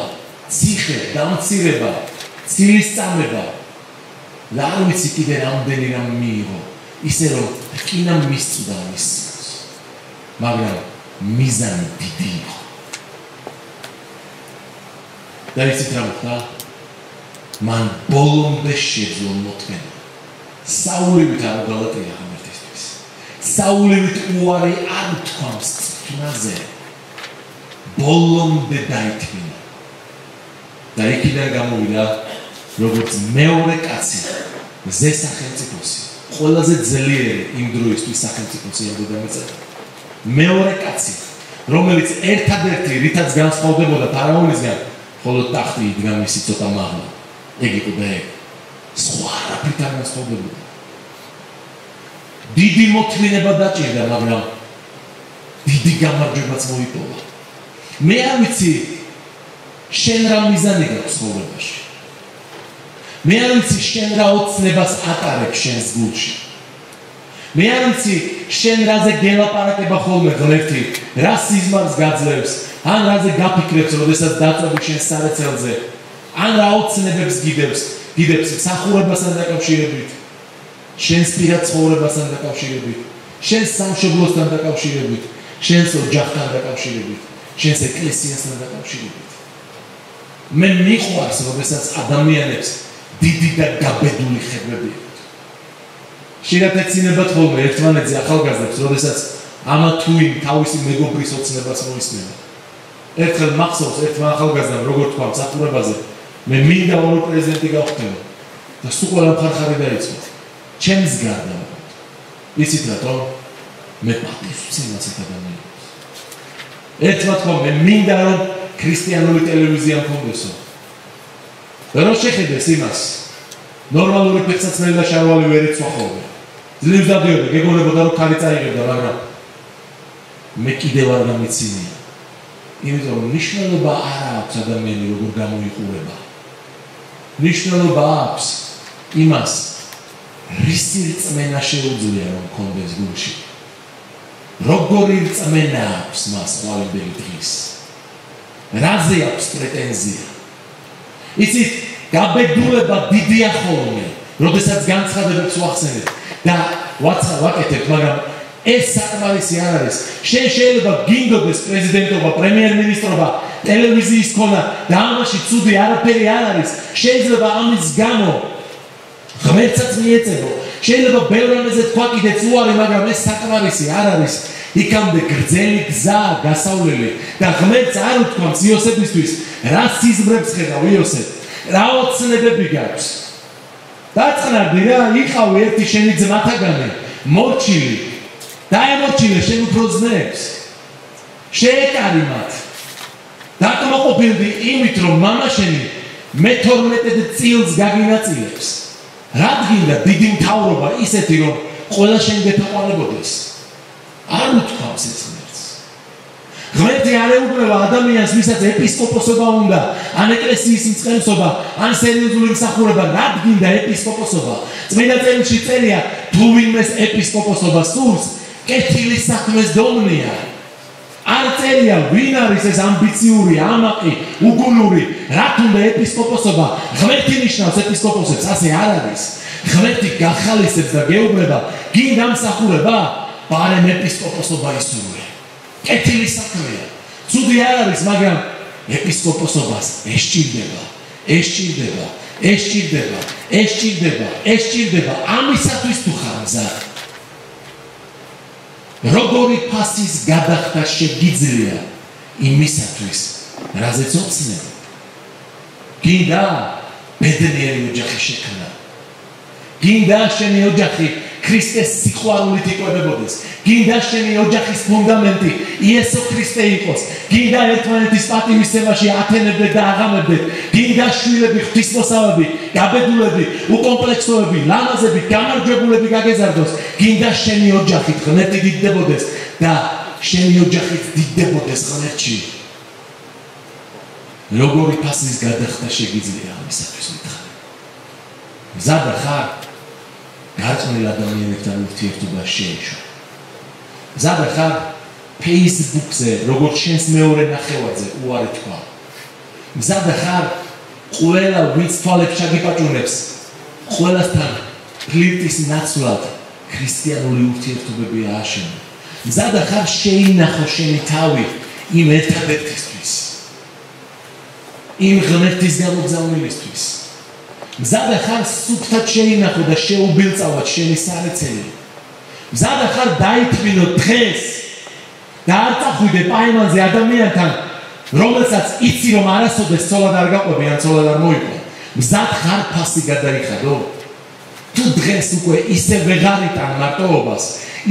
ციხე, დამცირება, ცილისწამება და არ ვიცი კიდე რამდენი რამ მიიღო, ისე რომ რკინა მისწვდა მის სულს, მაგრამ მიზანი დიდი იყო. და იცით რა მოხდა? მან ბოლომდე შეძლო მოთმენა. საულივით არ უღალატია ღმერთისთვის. საულივით უარი არ თქვამს წვნაზე. ბოლომდე დაითმინა. და იქიდან გამოვიდა როგორც მეორე კაცი, ზე სახელმწიფოსი, ყველაზე ძლიერი იმ დროისთვის სახელმწიფოსი დედამიწაზე. მეორე კაცი, რომელიც ერთადერთი რითაც განსხვავდებოდა ფარაონისგან, ხოლო ტახტი იდგა მისი ცოტა მაღლა. ეგ იყო და ეგ. სხვა არაფრით არ განსხვავდებოდა. დიდი მოთმინება დაჭირდა, მაგრამ დიდი გამარჯვებაც მოიპოვა. მე არ ვიცი შენ რა მიზანი გაქვს ცხოვრებაში. მე არ ვიცი შენ რა ოცნებას ატარებ შენს გულში. მე არ ვიცი შენ რაზე გელაპარაკება ხოლმე ღმერთი, რა სიზმარს გაძლევს, ან რაზე გაფიქრებს, როდესაც დაწვევი შენ სარეცელზე, ან რა ოცნებებს გიდებს მსახურებასთან დაკავშირებით, შენს პირად ცხოვრებასთან დაკავშირებით, შენს სამშობლოსთან დაკავშირებით, შენს ოჯახთან დაკავშირებით, შენს ეკლესიასთან დაკავშირებით. მე მიყვარს, როდესაც ადამიანებს დიდი და გაბედული ხედვები აქვთ. ხშირად ეცინებათ ხოლმე ერთმანეთზე ახალგაზრდებს, როდესაც ამა თუ იმ თავისი მეგობრის ოცნებას მოისმენა. ერთხელ მახსოვს ერთმა ახალგაზრდამ როგორ თქვა მსახურებაზე, მე მინდა ორი პრეზიდენტი გავხდეო და სულ ყველა მხარხარი დაიწყო. ჩემს გარდა. იცით რატომ? მე პატივს ვცემ ასეთ ადამიანებს. ერთმა თქვა მე მინდა რომ ქრისტიანული ტელევიზია მქონდესო. და რომ შეხედეს იმას, ნორმალური ფეხსაცმელი და შარვალი ვერ იცვა ხოლმე. ძლივს დადიოდა, გეგონებოდა რომ ქარი წაიღებდა, მაგრამ მე კიდევ არ გამიცინია. იმიტომ რომ ნიშნულობა არ აქვს ადამიანი როგორ გამოიყურება. ნიშნულობა აქვს იმას, რისი რწმენა შეუძლია რომ მქონდეს გულში. როგორი რწმენა აქვს მას ყოველდღიური დღის. რაზე აქვს პრეტენზია. იცით, გაბედულება დიდია ხოლმე, როდესაც განცხადებებს ვახსენებ და ვაკეთებ, მაგრამ ეს საკმარისი არ არის. შენ შეიძლება გინდოდეს პრეზიდენტობა, პრემიერ-მინისტრობა, ტელევიზიის ქონა და ამაში ცუდი არაფერი არ არის. შეიძლება ამის გამო ღმერთსაც მიეწევო. შეიძლება ბევრ რამეზე თქვა კიდეც უარი, მაგრამ ეს საკმარისი არ არის. იქამდე გრძელი გზაა გასავლელი და ღმერთს არ უთქვამს იოსებისთვის, რა სიზმრებს ხედავ იოსებ, რა ოცნებები გაქვს. დაწყნარდი რა, იყავი ერთი შენი ძმათაგანი, მორჩილი. დაემორჩილე შენ უფრო ძმებს. შეეკარი მათ. დაკმაყოფილდი იმით, რომ მამა შენი მე-12 წილს გაგინაწილებს. რადგან დიდი მთავრობა ისეთი, რომ ყველა შენ გეთაყვანებოდეს. არ უთქვამს ეს ღმერთს. ღმერთი არ ეუბნება ადამიანს, ვისაც ეპისკოპოსობა უნდა, ან ეკლესიის მწყემსობა, ან სერიოზული მსახურება, რადგან ეპისკოპოსობა. წმინდა წერილში წერია, თუ ვინმეს ეპისკოპოსობა სურს, კეთილი საქმეს დომნია. არ წერია, ვინ არის ეს ამბიციური, ამაყი, უგუნური, რა თუნდა ეპისკოპოსობა, ღმერთი ნიშნავს ეპისკოპოსებს, ასე არ არის. ღმერთი გახალისებს და გეუბნება, გინდა მსახურება, ბარემ ეპისკოპოსობა ისურვე. კეთილი საქმეა. ცუდი არ არის, მაგრამ ეპისკოპოსობას ესჭირდება. ამისათვის თუ ხარ მზად. როგორი ფასის გადახდა შეგიძლია იმისათვის, რაზეც ოცნებ. გინდა ბედნიერი ოჯახი შექმნა. გინდა შენი ოჯახი ქრისტეს სიყვარულით იკვებებოდეს. გინდა შენი ოჯახის ფუნდამენტი იესო ქრისტე იყოს. გინდა ერთმანეთის პატივისცემაში ათენებდეთ და აღამებდეთ. გინდა შვილები ღვთისმოსავები, გაბედულები, უკომპლექსოები, ლამაზები, გამარჯვებულები გაგეზარდოს. გინდა შენი ოჯახით ღმერთი დიდდებოდეს და შენი ოჯახით დიდდებოდეს ღმერთში. როგორი ფასის გადახდა შეგიძლია ამისათვის მითხარი. მზად ხარ გარწმუნ ადამიანებთან ურთიერთობას შეეშვა. მზად ხარ Facebook-ზე, როგორც შენს მეორე ნახევარზე უარი თქვა. მზად ხარ ყველა ვინც თვალებს შეგიპაჭუნებს, ყველასთან ფლირტის ნაცვლად ქრისტიანული ურთიერთობები ააშენო. მზად ხარ შეინახო შენი თავი იმ ერთადერთისთვის, იმ ღმერთის გამოგზავნილისთვის. მზად ხარ სუფთად შეინახო და შეუბილწავად შენი სარეცელი. მზად ხარ დაითმინო დღეს და არ წახვიდე პაემანზე ადამიანთან, რომელსაც იცი რომ არასოდეს ცოლად არ გაყვები ან ცოლად არ მოიყვე. მზად ხარ ფასი გადაიხადო. თუ დღეს უკვე ისე ვეღარ იტან მარტოობას,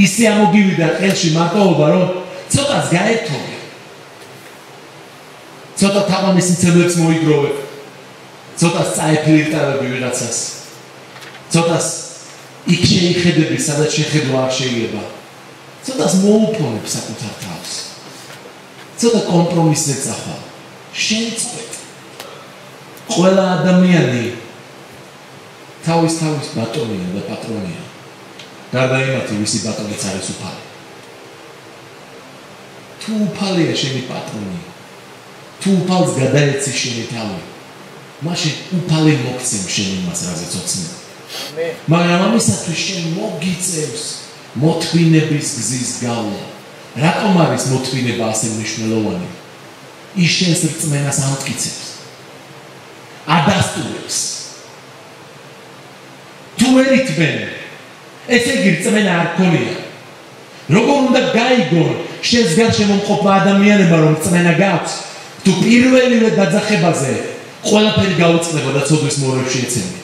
ისე ამოგივიდა ყელში მარტოობა, რომ ცოტას გაერთობე. ცოტა თამამის მცემლებს მოიგროვებ. ცოტას წაეფლირტავები ვიღაცას. ცოტას იქ შეიხედები, სადაც შეხედვა არ შეიძლება. ცოტას მოუფონებ საკუთარ თავს. ცოტა კომპრომისზე წახვალ. შენ წვეთ. ყველა ადამიანი თავის ბატონია და პატრონია. გარდა იმათი, ვისი ბატონიც არის უფალი. თუ უფალია შენი პატრონი, თუ უფალს გადაეცი შენი თავი, მაშინ უფალი მოგცემ შენ იმას, რაზეც ოცნებ. მაგრამ ამისათვის შენ მოგიწევს მოთმინების გზის გავლა. რატომ არის მოთმინება ასე მნიშვნელოვანი? ის შენს რწმენას ამტკიცებს, ადასტურებს. თუ ვერ ითმენ, ესე იგი რწმენა არ გქონია. როგორ უნდა გაიგონ შენს გარშემო მყოფ ადამიანებმა, რომ რწმენა გაქვს, თუ პირველივე დაძახებაზე ყველაფერი გაუწყდება და ცოდვის მორევში ეცემი.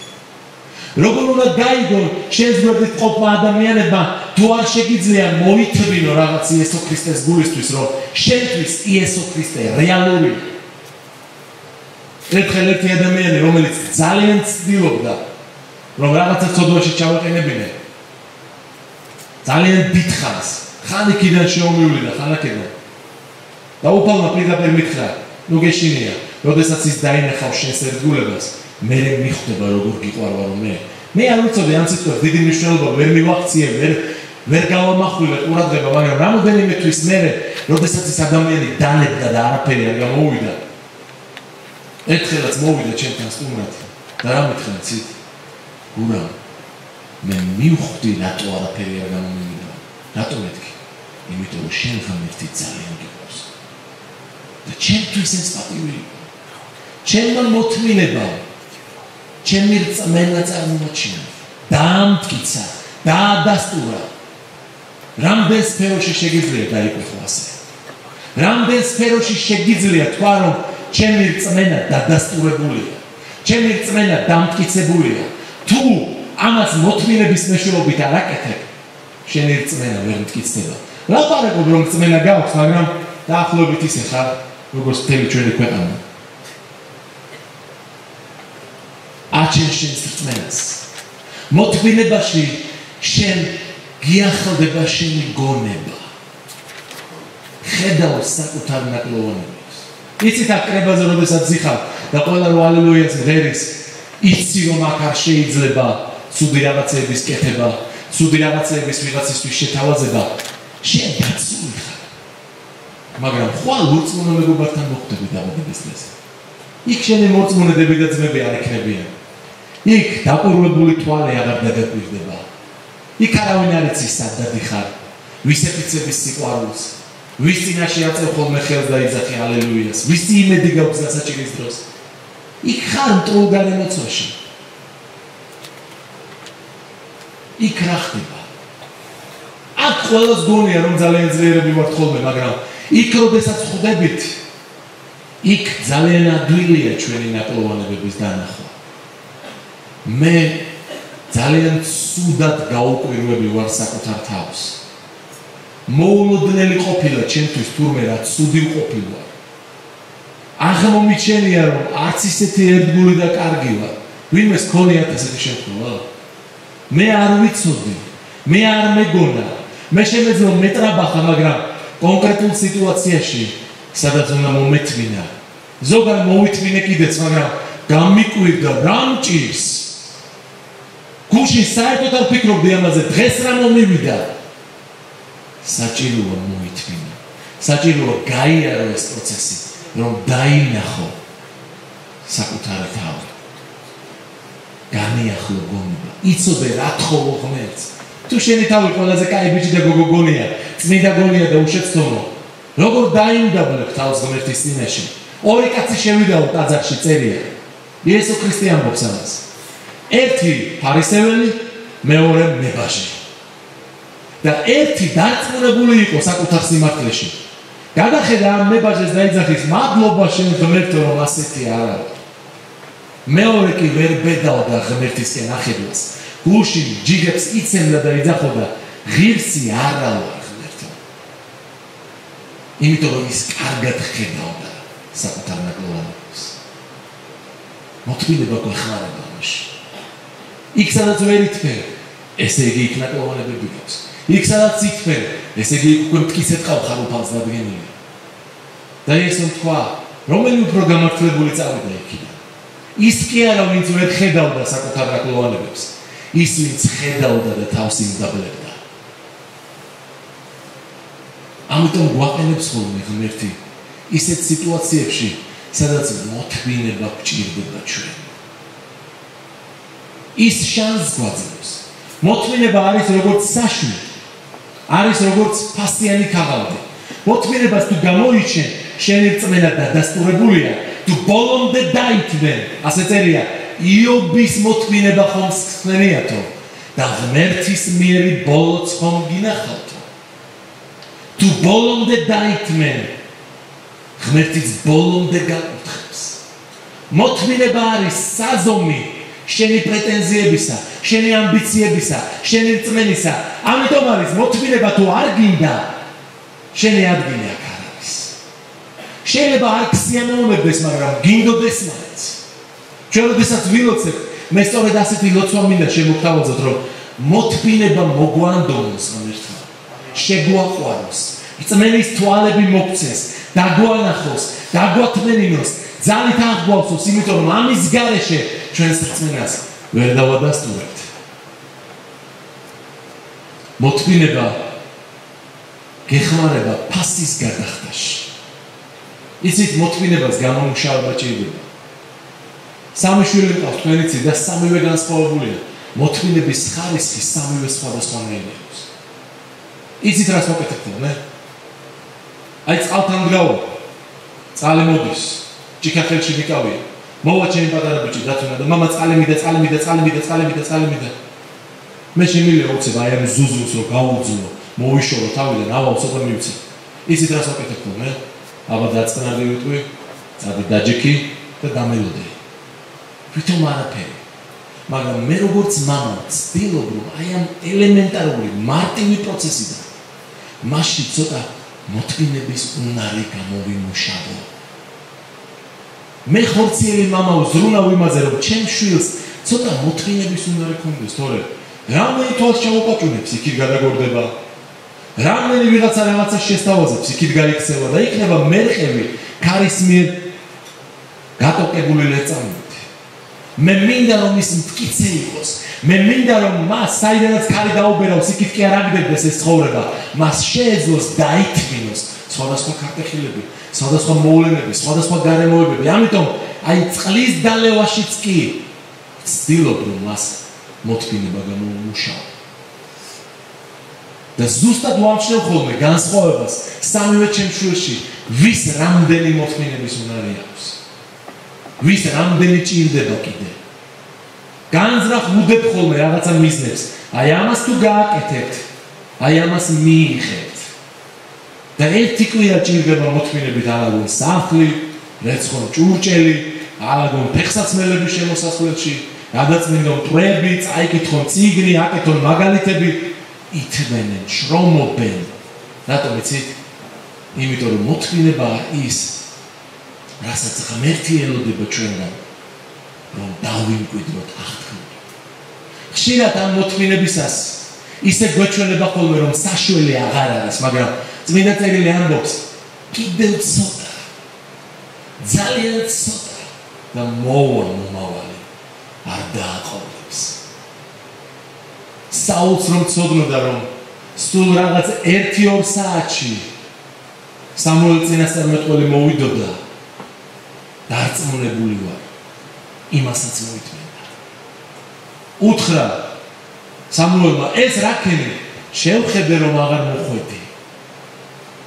როგორ უნდა გაიგონ შენს გვერდით მყოფ ადამიანებმა, თუ არ შეგიძლია მოითმინო რაღაც იესო ქრისტეს გულისთვის, რომ შენთვის იესო ქრისტე რეალური. ერთხელ ერთი ადამიანი, რომელიც ძალიან ცდილობდა, რომ რაღაცა ცოდვაში ჩავეყენებინე, ძალიან დიდხანს, ხან იქიდან შეომივლიდა, ხან აქედან. და უფალმა პირდაპირ მითხრა, ნუ გეშინია, როდესაც ის დაინახავს შენს ერთგულებას, მე მიხვდება როგორ გიყვარვა რომ მე არ ვიცოდი ამ სიტყვებს დიდი მნიშვნელობა ვერ მივაქციე, ვერ გავამახვილე ყურადღება, მაგრამ რამოდენიმე თვის მერე, როდესაც ის ადამიანი დანებდა და არაფერი არ გამოუვიდა, ერთხელაც მოვიდა ჩემთან სტუმრად და რა მითხრა ცით? გურამ, მე მივხვდი რატო არაფერი არ გამომივიდა. რატო მეთქი? იმიტომ რომ შენ ღმერთი ძალიან გიყვარს. და ჩემთვის ეს პატივი იყო. ჩემმა მოთმინება, ჩემი რწმენა წარმოაჩინა, დაამტკიცა, დაადასტურა. რამდენ სფეროში შეგიძლია დაიკვეხო ასე? რამდენ სფეროში შეგიძლია თქვა, რომ ჩემი რწმენა დადასტურებულია, ჩემი რწმენა დამტკიცებულია. თუ ამას მოთმინების მეშვეობით არ აკეთებ, შენი რწმენა ვერ მტკიცდება. ლაპარაკობ რომ რწმენა გაქვს, მაგრამ დაახლოებით ისე ხარ, როგორც მთელი ჩვენი ქვეყანა. აჩენ შენს რწმენას. მოთმინებაში შენ გიახლდება შენი გონება. ხედავ საკუთარ ნაკლოვანებას. იცით აქ კრებაზე როდესაც ზიხარ და ყველა რო ალელუიას ღერის, იცი რომ აქ არ შეიძლება ცუდი რაღაცების კეთება, ცუდი რაღაცების ვიღაცისთვის შეთავაზება, შენ დაცული ხარ. მაგრამ ხვალ მორწმუნე მეგობართან მოხვდები დაბადების დღეს. იქ შენი მორწმუნეები და ძმები არ იქნებიან. იქ დაკურვებული თვალი აღარ დაგაკვირდება. იქ არავინ არ იცის სად დადიხარ, ვის ეფიცების სიყვარულს, ვის წინაშე აწევ ხოლმე ხელს და იძახი ალელუიას, ვისი იმედი გაქვს დასაჭირის დროს. იქ ხარ მტრულგან ემოციაში. იქ რა ხდება? აქ ყველას გონია რომ ძალიან ძლიერები ვართ ხოლმე, მაგრამ იქ როდესაც ხვდებით, იქ ძალიან ადვილია ჩვენი ნაკლოვანებების დანახვა. მე ძალიან ცუდად გაუკვირვები ვარ საკუთარ თავს. მოულოდნელი ყოფილა ჩემთვის თურმე რა ცუდი ყოფილა. აღმომიჩენია რომ არც ისეთი ერთგული და კარგი ვარ. ვინმეს ქონიათ ესეთი შემთხვევა? მე არ ვიცოდი, მე არ მეგონა, მე შემეძლო მეტრაბახა, მაგრამ კონკრეტულ სიტუაციაში, სადაც უნდა მომეთმინა. ზოგან მოვითმინე კიდეც, მაგრამ გამიკვირდა, რა მჭირს? გუშინ საერთოდ არ ფიქრობდი ამაზე, დღეს რა მომივიდა? საჭიროა მოითმინა. საჭიროა გაიარო ეს პროცესი, რომ დაინახო საკუთარი თავი. განიახლო გონება. იცოდე რა თხოვო ღმერთს. თუ შენი თავი ყველაზე კაი ბიჭი და გოგო გონია, წმინდა გონია და უშეცდომო, როგორ დაიმდაბლებ თავს ღმერთის წინაშე? ორი კაცი შევიდაო ტაძარში წერია. იესო ქრისტე ამბობს ამას. ერთი ფარისეველი, მეორე მებაჟი. და ერთი დარწმუნებული იყო საკუთარ სიმართლეში. გადახედა ამ მებაჟეს და იძახის, მადლობა შენ ღმერთო, რომ ასეთი არ არის. მეორე კი ვერ ბედაოდა ღმერთისკენ ახედვას. გუშინ ჯიგებს იცემდა და იძახოდა, ღირსი არა ვარ ღმერთო. იმიტომ რომ ის კარგად ხედავდა საკუთარ ნაკლოვანებას. მოთმინება გვეხმარება ამაში. იქ სადაც ვერ ითქვა, ესე იგი იქ ნაკლოვანებები გვაქვს. იქ სადაც ითქვა, ესე იგი უკვე მტკიცედ ყავ უფალს დადგენილი. და ესო თქვა, რომელი უფრო გამართლებული წავიდა იქიდან. ის კი არა, ვინც ვერ ხედავდა საკუთარ ნაკლოვანებებს, ის ვინც ხედავდა და თავს იმდაბლებდა. ამიტომ გვაყენებს ხოლმე ღმერთი ისეთ სიტუაციებში, სადაც მოთმინება გჭირდება ჩვენ. ის შანსს გვაძლევს. მოთმინება არის როგორც საშვი, არის როგორც ფასიანი ქაღალდი. მოთმინებას თუ გამოიჩენ, შენი რწმენა დადასტურებულია, თუ ბოლომდე დაითმენ, ასე წერია, იობის მოთმინება ხომ ხსნენიათო და ღმერთის მიერი ბოლოც ხომ გინახავთო. თუ ბოლომდე დაითმენ, ღმერთიც ბოლომდე გაკურთხებს. მოთმინება არის საზომი შენი პრეტენზიებისა, შენი ამბიციებისა, შენი რწმენისა. ამიტომ არის მოთმინება თუ არ გინდა, შენი ადგილი აქ არ არის. შეიძლება არ გსიამოვნებდეს, მაგრამ გინდოდეს მაინც. ჩვენ როდესაც ვილოცებ, მე სწორედ ასეთი ლოცვა მინდა შემოგთავაზოთ, რომ მოთმინება მოგვანდომოს ღმერთმა, შეგვაყვაროს, რწმენის თვალები მოგცეს, დაგვანახოს, დაგვათმენინოს, ძალით აღგვავსოს, იმიტომ რომ ამის გარეშე ჩვენს რწმენას ვერ დავადასტურებთ. მოთმინება გეხმარება ფასის გადახდაში. იცით, მოთმინებას გამომუშავება ჭირდება. სამი შვილი მყავს თქვენიცი და სამივე განსხვავებულია. მოთმინების ხარისხი სამივე სხვადასხვანაირი აქვს. იცით, რას მოკეთებთ, მე? აი წყალთან დგავო. წყალი მოდის. ჭიქახელში მიკავია. მოვა ჩემი პატარა ბიჭი დათუნა და მამა წყალი მიდა. მე შემიძლია უცებ აი ამ ზუზულს რომ გავუძლო, მოვიშორო თავიდან, ავავსო და მივცე. იცით რას ვაკეთებ მე? აბა დაწყნარდი ვიტყვი, წადი დაჯექი და დამელოდე. ვითომ არაფერი. მაგრამ მე როგორც მამა ვცდილობ რომ აი ამ ელემენტარული მარტივი პროცესიდან მასში ცოტა მოთმინების უნარი გამოვიმუშავო. მე ხორციელი მამა ზრუნავ იმაზე რომ ჩემ შვილს ცოტა მოთმინების უნარი ქონდეს, თორე რამდენი თვალს ჩამოპაჭუნებს იქით გადაგორდება. რამდენი ვიღაცა რაღაცა შესთავაზებს იქით გაიქცევა და იქნება მერყევი ქარის მიერ გატოკებული ლეწამით. მე მინდა რომ ის მტკიცე იყოს. მე მინდა რომ მას საიდანაც ქარი დაუბერავს იქით კი არ აგდებდეს ეს ცხოვრება. მას შეეძლოს დაითმინოს სხვადასხვა ქარტეხილები, სხვადასხვა მოვლენები, სხვადასხვა გარემოებები. ამიტომ აი წყლის დალევაშიც კი ვცდილობ რომ მას მოთმინება გამომუშავო. და ზუსტად ვამჩნევ ხოლმე განსხვავებას სამივე ჩემს შვილში, ვის რამდენი მოთმინების უნარი აქვს. ვის რამდენი ჭირდება კიდე. განზრახ ვუდებ ხოლმე რაღაცა მიზნებს. აი ამას თუ გააკეთებთ, აი ამას მიიღებთ. და ერთი კვირა ჭირდება მოთმინებით ალაგონ სახლი, რეცხონ ჭურჭელი, ალაგონ ფეხსაცმელების შემოსასვლელში, გადაწმინდონ მტრები, წაიკითხონ წიგნი, აკეთონ მაგალითები, ითმენენ, შრომობენ. რატომ იცით? იმიტომ რომ მოთმინებაა ის, რასაც ღმერთი ელოდება ჩვენგან, რომ დავიმკვიდროთ აღთქმით. ხშირად ამ მოთმინებისას ისე გვეჩვენება ხოლმე რომ საშველი აღარ არის, მაგრამ წმინდა წერილი ამბობს, კიდევ ცოტა, ძალიან ცოტა და მოვა მომავალი არ დააყოლებს. საულს რომ ცოდნოდა რომ სულ რაღაც 1-2 საათში სამუელ წინასწარმეტყველი მოვიდოდა, დარწმუნებული ვარ, იმასაც მოითმენდა. უთხრა სამუელმა, ეს რაქენი შევხედე რომ აღარ მოხვედი.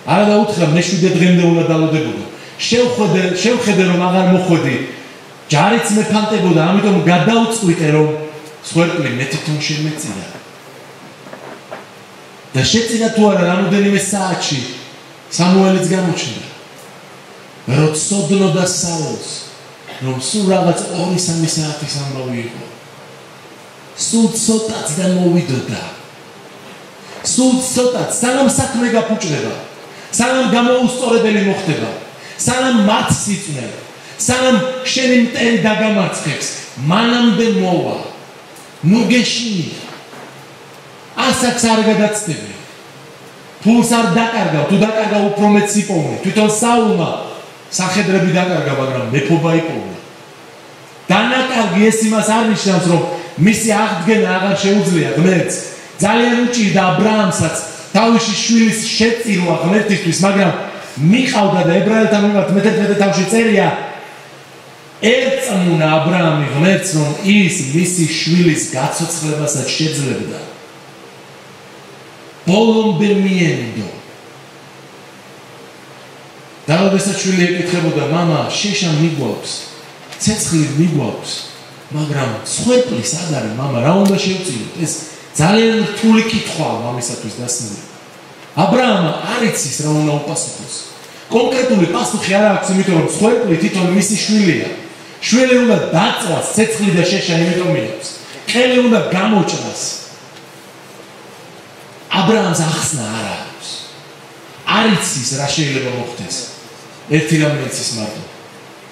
არა და უთხრა, მე 7 დღემდე უნდა დალოდებოდა. შევხედე რომ აღარ მოხვედი. ჯარიც მეფანტებოდა, ამიტომ გადაუწყვიტე რომ სვერტლი მე თვითონ შემეწინა. და შეწინა თუ არა რამოდენიმე საათში სამუელიც გამოჩნდა. რომ ცოდნოდა საულს, რომ სულ რაღაც 2-3 საათის ამბავი იყო. სულ ცოტაც და მოვიდოდა. სულ ცოტაც, სანამ საქმე გაფუჭდება, სანამ გამოუსწორებელი მოხდება, სანამ მართს იწვნევ, სანამ შენი მტერი დაგამარცხებს, მანამდე მოვა. ნუ გეშინია. ასაკს არ გადაცდები. ფულს არ დაკარგავ, თუ დაკარგავ უფრო მეც იპოვნე. თვითონ საულმა სახედრები დაკარგა, მაგრამ მეფობა იპოვნა. დანაკარგი ეს იმას არ ნიშნავს, რომ მისი აღდგენა აღარ შეუძლია ღმერთს. ძალიან უჭირდა ა ブラ ამსაც თავისი შვილის შეწირვა ღმერთისთვის, მაგრამ მიყავდა და ებრაელთა მიმართ მე-11 თავში წერია, ერწმუნა ა ブラ ამი ღმერთს, რომ ის მისი შვილის გაცოცხლებასაც შეძლებდა. ბოლომდე მიენდო. და როდესაც შვილი ეკითხებოდა, მამა, შეშა მიგვაქვს, ცეცხლი მიგვაქვს, მაგრამ სვეტლის არ არის, მამა, რა უნდა შევწიოთ? ეს ძალიან რთული კითხვაა მამისათვის დასმული. ა ブラ ამა არ იცის რა უნდა უპასუხოს. კონკრეტული პასუხი არ აქვს, იმიტომ რომ სვეტლი თვითონ მისი შვილია. შვილი უნდა დაწვას, ცეცხლი და შეშა იმიტომ მიაქვს. ხელი უნდა გამოჭრას. ა ブラ ამს ახსნა არ აქვს. არ იცის რა შეიძლება მოხდეს. ერთი რამე იცის მარტო.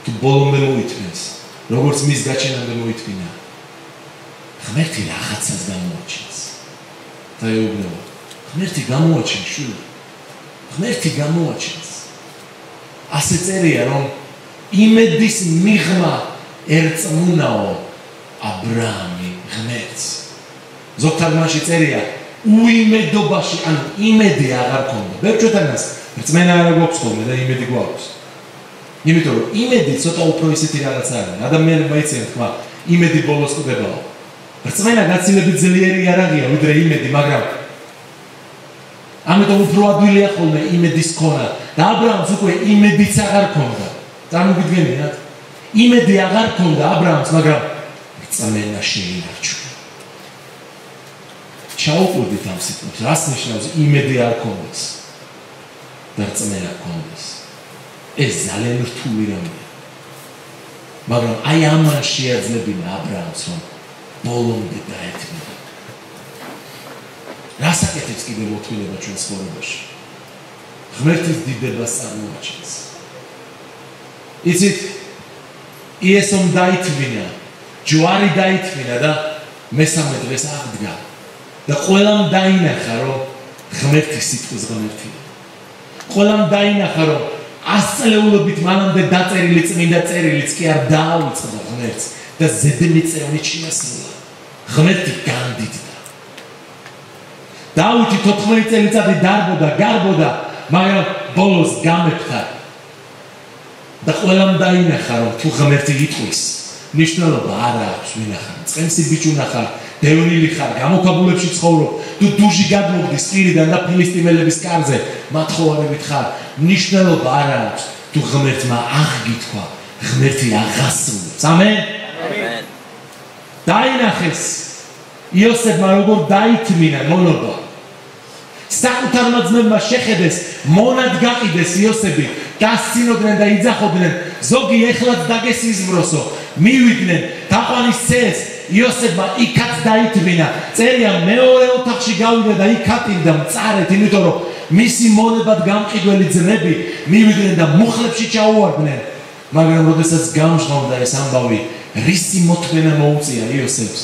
თუ ბოლომდე მოითმენს, როგორც მის გაჩენამდე მოითმინა. ღმერთი რაღაცას გამოაჩენს. და ეუბნება, ღმერთი გამოაჩენს შვილი. ღმერთი გამოაჩენს. ასე წერია, რომ იმედის მიღმა ერწმუნაო ა ブラ ამი ღმერთს. ზოგ თარგმანში წერია, უიმედობაში, ანუ იმედი აღარ ქონდა. ბერჩოთანას რწმენა არ გვაქვს ხოლმე და იმედი გვაქვს. იმიტომ რომ იმედი ცოტა უფრო ისეთი რაღაც არის. ადამიანებმა იციან თქვა, იმედი ბოლოს ყდებაო. რწმენა გაცილებით ძლიერი არ აღია ვიდრე იმედი, მაგრამ ამიტომ უფრო ადვილია ხოლმე იმედის ქონა. და ა ブラ ამს უკვე იმედიც აღარ ქონდა. წარმოგიდგენიათ? იმედი აღარ ქონდა ა ブラ ამს, მაგრამ რწმენა შეინარჩუნა. ჩაუკვირდით ამ სიტყვებს, რას ნიშნავს იმედი არ ქონდეს და რწმენა ქონდეს. ეს ძალიან რთული რამეა. მაგრამ აი ამან შეაძლებინა ა ブラ ამს, რომ ბოლომდე დაეთმობა. რას აკეთებს კიდევ მოთმინება ჩვენ ცხოვრებაში? ღმერთის დიდებას წარმოაჩენს. იცით, იესომ დაითმინა, ჯვარი დაითმინა და მესამე დღეს აღდგა და ყველამ დაინახა, რომ ღმერთის სიტყვის ღმერთია. ყველამ დაინახა, რომ 100 წლეულობით მანამდე დაწერილი წმინდა წერილიც კი არ დაავიწყდა ღმერთს და ზედმიწევნით შეასრულა. ღმერთი განდიდდა. დავითი 14 წელიწადი დარბოდა, გარბოდა, მაგრამ ბოლოს გამეფთა. და ყველამ დაინახა, რომ თუ ღმერთი იტყვის, მნიშვნელობა არ აქვს ვინახარ. წყემსი ბიჭი ნახარ, დევნილი ხარ, გამოქვაბულებში ცხოვრობ, თუ დუჟი გადმოგდის პირიდან და ფილისტიმელების კარზე, მათხოვარებით ხარ, მნიშვნელობა არ აქვს. თუ ღმერთმა აღგითქვა, ღმერთი აღასრულებს. ამენ? ამენ. დაინახეს იოსებმა როგორ დაითმინა მონობა. საკუთარმა ძმებმა შეხედეს, მონად გაყიდეს იოსები, დასცინოდნენ და იძახოდნენ, ზოგი ეხლაც დაგესიზმროსო, მივიდნენ, თაყვანის წეს იოსებმა იქაც დაითმინა, წერია მეორე ოთახში გავიდა და იქ ატირდა მწარეთ, იმიტომ რომ მისი მონებად გამყიდველი ძმები მივიდნენ და მუხლებში ჩაუვარდნენ, მაგრამ როდესაც გამჟღავნდა ეს ამბავი, რისი მოთმენა მოუწია იოსებს,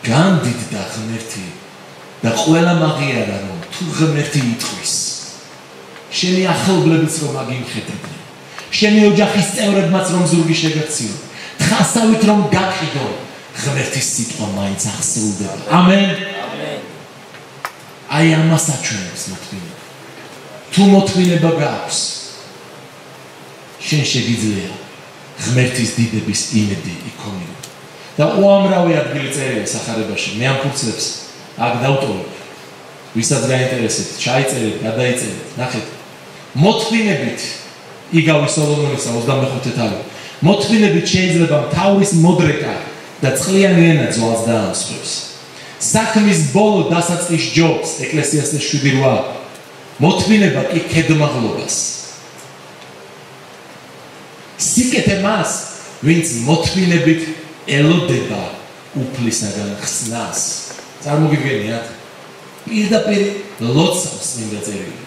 განდიდდა ღმერთი და ყველამ აღიარა, რომ თუ ღმერთი იტყვის, შენი ახლობლებიც რომ აგიმხედრდნენ, შენი ოჯახის წევრებმაც რომ ზურგი შეგაქციო, თხასავით რომ გაკიდო, ღმერთის სიტყვა მაინც აღსრულდება. ამენ. ამენ. აი ამას აჩვენებს მოთმინება. თუ მოთმინება გაქვს, შენ შეგიძლია ღმერთის დიდების იმედი იქონიო. და უამრავი ადგილი წერია სახარებაში, მე ამ ფურცლებს აქ დავტოვებ. ვისაც გაინტერესებთ, ჩაიწერეთ, გადაიწერეთ, ნახეთ. მოთმინებით იგავი სოლომონისა 25 თავი. მოთმინებით შეიძლება მთავრის მოდრეკა და წყლიანი ენა ძვალს დაამსხვრევს. საქმის ბოლო დასაწყის ჯობს, ეკლესიასთან 7:8. მოთმინება კი ქედმაღლობას. სიკეთე მას, ვინც მოთმინებით ელოდება უფლისაგან ხსნას. წარმოგიდგენიათ? პირდაპირ ლოცავს მინდა წერილი.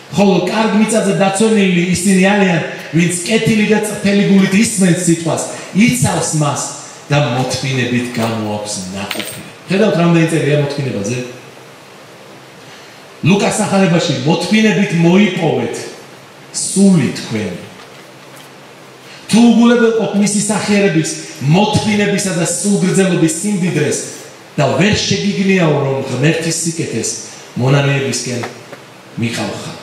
ხოლო კარგ მიწაზე დაცვენილი ისინი არიან, ვინც კეთილი და წრფელი გულით ისმენს სიტყვას, იცავს მას და მოთმინებით გამოაქვს ნაყოფი. ხედავთ რამდენი წერია მოთმინებაზე? ლუკას სახარებაში მოთმინებით მოიპოვეთ სული თქვენ. თუ უგულებელყოფ მისი სახიერების, მოთმინებისა და სულგრძელობის სიმდიდრეს და ვერ შეგიგნიაო, რომ ღმერთის სიკეთეს მონანიებისკენ მიყავხარ.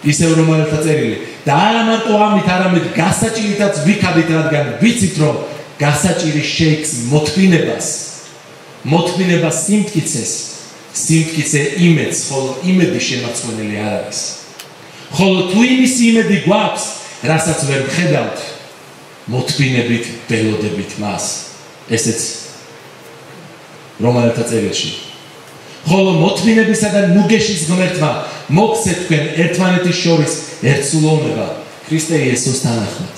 ისევ რომელთა წერილი და არა მარტო ამით, არამედ გასაჭირითაც ვიქადით, რადგან ვიცით, რომ გასაჭირი შეიქს მოთმინებას, მოთმინება სიმტკიცეს, სიმტკიცე იმედს, ხოლო იმედი შემარცხვენელი არ არის. ხოლო თუ იმისი იმედი გვაქვს, რასაც ვერ ვხედავთ, მოთმინებით ველოდებით მას. ესეც რომელთა წერილში. ხოლო მოთმინებისა და ნუგეშის ღმერთმა მოგცეთ თქვენ ერთმანეთის შორის ერთსულოვნება ქრისტე იესოს თანახმად.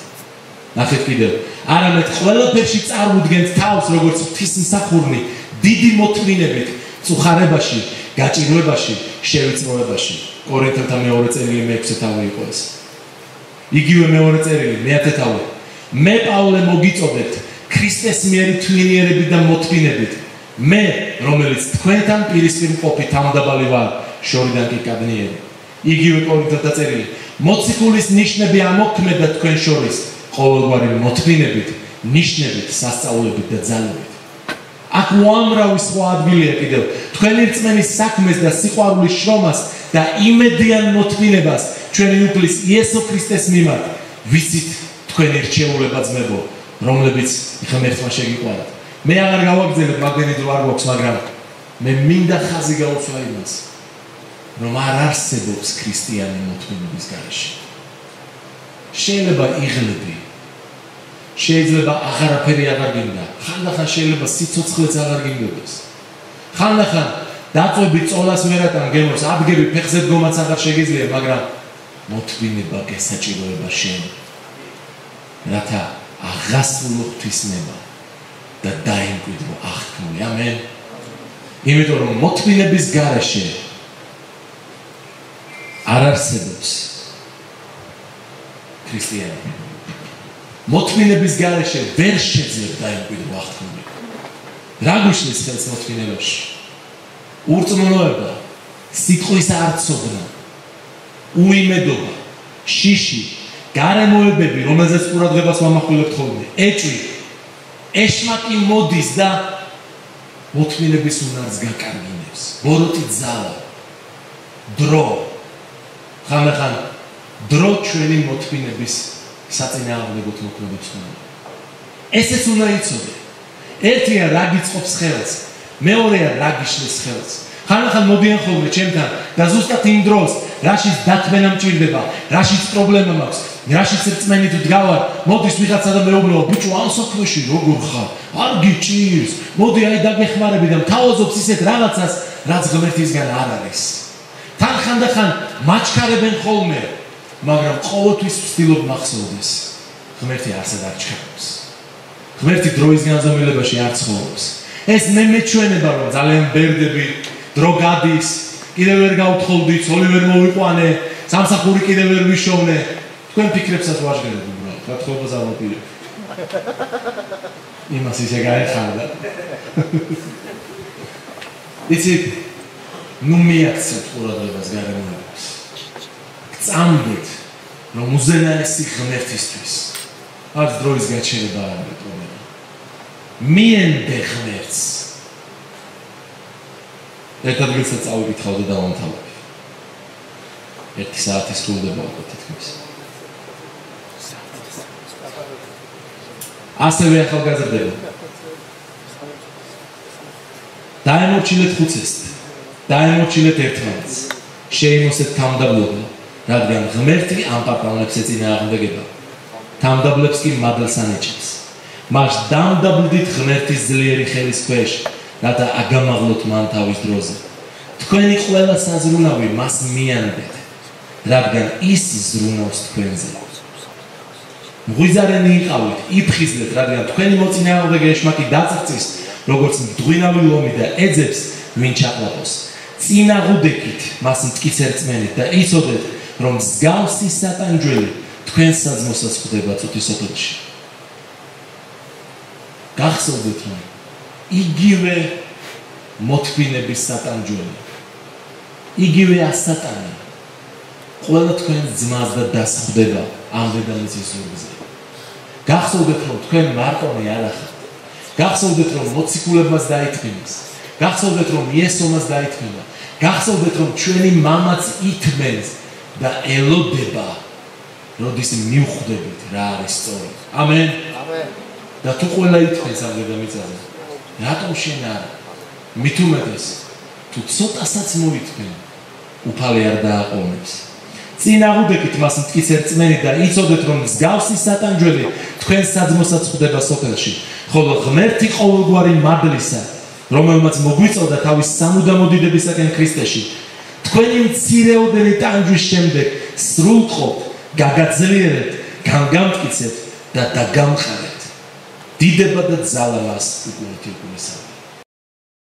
ნახეთ კიდევ, არამედ ყველაფერში წარმოუდგენთ თავს, როგორც ღვთისმსახურნი, დიდი მოთმინებით, წუხარებაში, გაჭირვებაში, შევიწროებაში. კორინთელთა მეორე წერილი მე-6 თავი იყო ეს. იგივე მეორე წერილი მე-10 თავი. მე პავლე მოგიწოდებთ ქრისტეს მიერი თვინიერებით და მოთმინებით. მე, რომელიც თქვენთან პირისპირ მყოფი თავმდაბალი ვარ, შორიდან კი კადნიერი. იგივე კორინთელთა წერილი. მოციქულის ნიშნები ამოქმედა თქვენ შორის, ყოველგვარი მოთმინებით, ნიშნებით, სასწაულებით და ძალებით. აქ უამრავი სხვა ადგილია კიდევ. თქვენი რწმენის საქმეს და სიყვარულის შრომას და იმედიან მოთმინებას ჩვენი უფლის იესო ქრისტეს მიმართ ვიცით თქვენი რჩეულება ძმებო, რომლებიც ღმერთმა შეგიყვარათ. მე აღარ გავაგზავნებ, მაგდენი დრო არ გვაქვს, მაგრამ მე მინდა ხაზი გაუცვა იმას, რომ არ არსებობს ქრისტიანი მოთმინების გარეშე. შეიძლება იღლები, შეიძლება აღარაფერი აღარ გინდა, ხანდახან შეიძლება სიცოცხლეც აღარ გინდოდეს. ხანდახან დაწვები წოლას ვერატან გემოს, ადგები ფეხზე დგომაც აღარ შეგიძლია, მაგრამ მოთმინება გესაჭიროება შენ, რათა აღასრულო ღვთისნება და დაიმკვიდრო აღთქმული. ამენ. იმიტომ რომ მოთმინების გარეშე არ არსებობს ქრისტიანი. მოთმინების გარეშე ვერ შეძლებ დაიმკვიდრო აღთქმული. რა გვიშლის ხელს მოთმინებაში? ურწმუნოება, სიტყვის არცოდნა, უიმედობა, შიში, გარემოებები, რომელზეც ყურადღებას ვამახვილებთ ხოლმე, ეჭვი, ეშმაკი მოდის და მოთმინების უნარს გაკარგინებს. ბოროტი ძალა, დრო, ხანდახან დრო ჩვენი მოთმინების საწინააღმდეგოდ მოქმედებს ხოლმე. ესეც უნდა იცოდე. ერთია რა გიწყობს ხელს, მეორეა რა გიშლის ხელს. ხანდახან მოდიან ხოლმე ჩემთან და ზუსტად იმ დროს, რაშიც დათმენა მჭირდება, რაშიც პრობლემა მაქვს, რაშიც რწმენით ვდგავარ, მოდის ვიღაცა და მეუბნება, ბიჭო, ამ საქმეში როგორ ხარ? არ გიჭირს. მოდი აი დაგეხმარები და მთავაზობს ისეთ რაღაცას, რაც ღმერთისგან არ არის. თან ხანდახან მაჩქარებენ ხოლმე, მაგრამ ყოველთვის ვცდილობ მახსოვდეს, ღმერთი არსად არ ჩქარობს. ღმერთი დროის განზომილებაში არ ცხოვრობს. ეს მე მეჩვენება, რომ ძალიან ბერდები, დრო გადის, კიდევ ვერ გავთხოვდი, ცოლი ვერ მოვიყვანე, სამსახური კიდევ ვერ ვიშოვნე. თქვენ ფიქრებსაც ვაჟღერებ უბრალოდ, გათხოვებას არ ვაპირებ. იმას ისე გაეხარდა. იცი, ნუ მიაქცევთ ყურადღებას გარემოებას. გწამდეთ, რომ უზენაესი ღმერთისთვის არც დროის გაჩერება არ არის პრობლემა. მიენდე ღმერთს. ერთ ადგილსაც წავიკითხავ და დავამთავრებ. 1 საათი სრულდება უკვე თითქმის. ასევე ახალგაზრდები. დაემორჩილეთ ხუცესთ, დაემორჩილეთ ერთმანეთს, შეიმოსეთ თავმდაბლობა, რადგან ღმერთი ამ პაპავნებს ეწინააღმდეგება. თავმდაბლებს კი მადლს ანიჭებს. მას დამდაბლდით ღმერთის ძლიერი ხელის ქვეშ, რათა აგამაღლოთ მან თავის დროზე. თქვენი ყველა საზრუნავი მას მიანდეთ, რადგან ის ზრუნავს თქვენზე. მღვიძარენი იყავით, იფხიზლეთ, რადგან თქვენი მოწინააღმდეგე ეშმაკი დაწრწის, როგორც მდღვინავი ლომი და ეძებს, ვინ ჩაყლაპოს. წინაღუდეკით მას მტკიცე რწმენით და იცოდეთ, რომ მსგავსი სატანჯველი თქვენ საძმოსაც ხვდება წუთის სოფელში. გახსოვდეთ, რომ იგივე მოთმინების სატანჯველი, იგივე ასატანი ყველა თქვენ ძმას და დას ხვდება ამ დედამიწის ზურგზე. გახსოვდეთ, რომ თქვენ მარტონი არ ახართ. გახსოვდეთ, რომ მოციქულებმაც დაითმინეს. გახსოვდეთ, რომ იესომაც დაითმინა. გახსოვდეთ, რომ ჩვენი მამაც ითმენს და ელოდება, როდის მივხვდებით რა არის სწორი. ამენ. ამენ. და თუ ყველა ითმენს ამ დედამიწაზე, რატომ შენ არა? მით უმეტეს, თუ ცოტასაც მოითმენ, უფალი არ დააყოვნებს. წინაღუდეკით მას მტკიცე რწმენით და იცოდეთ, რომ მსგავსი სატანჯველი თქვენ საძმოსაც ხვდება სოფელში, ხოლო ღმერთი ყოველგვარი მადლისა, რომელმაც მოგვიწოდა თავის სამუდამო დიდებისაკენ ქრისტეში, თქვენი მცირეოდენი ტანჯვის შემდეგ სრულყოფ, გაგაძლიერებთ, გამგამტკიცებთ და დაგამყარებთ. დიდება და ძალა მას უკუნეთი უკუნესა.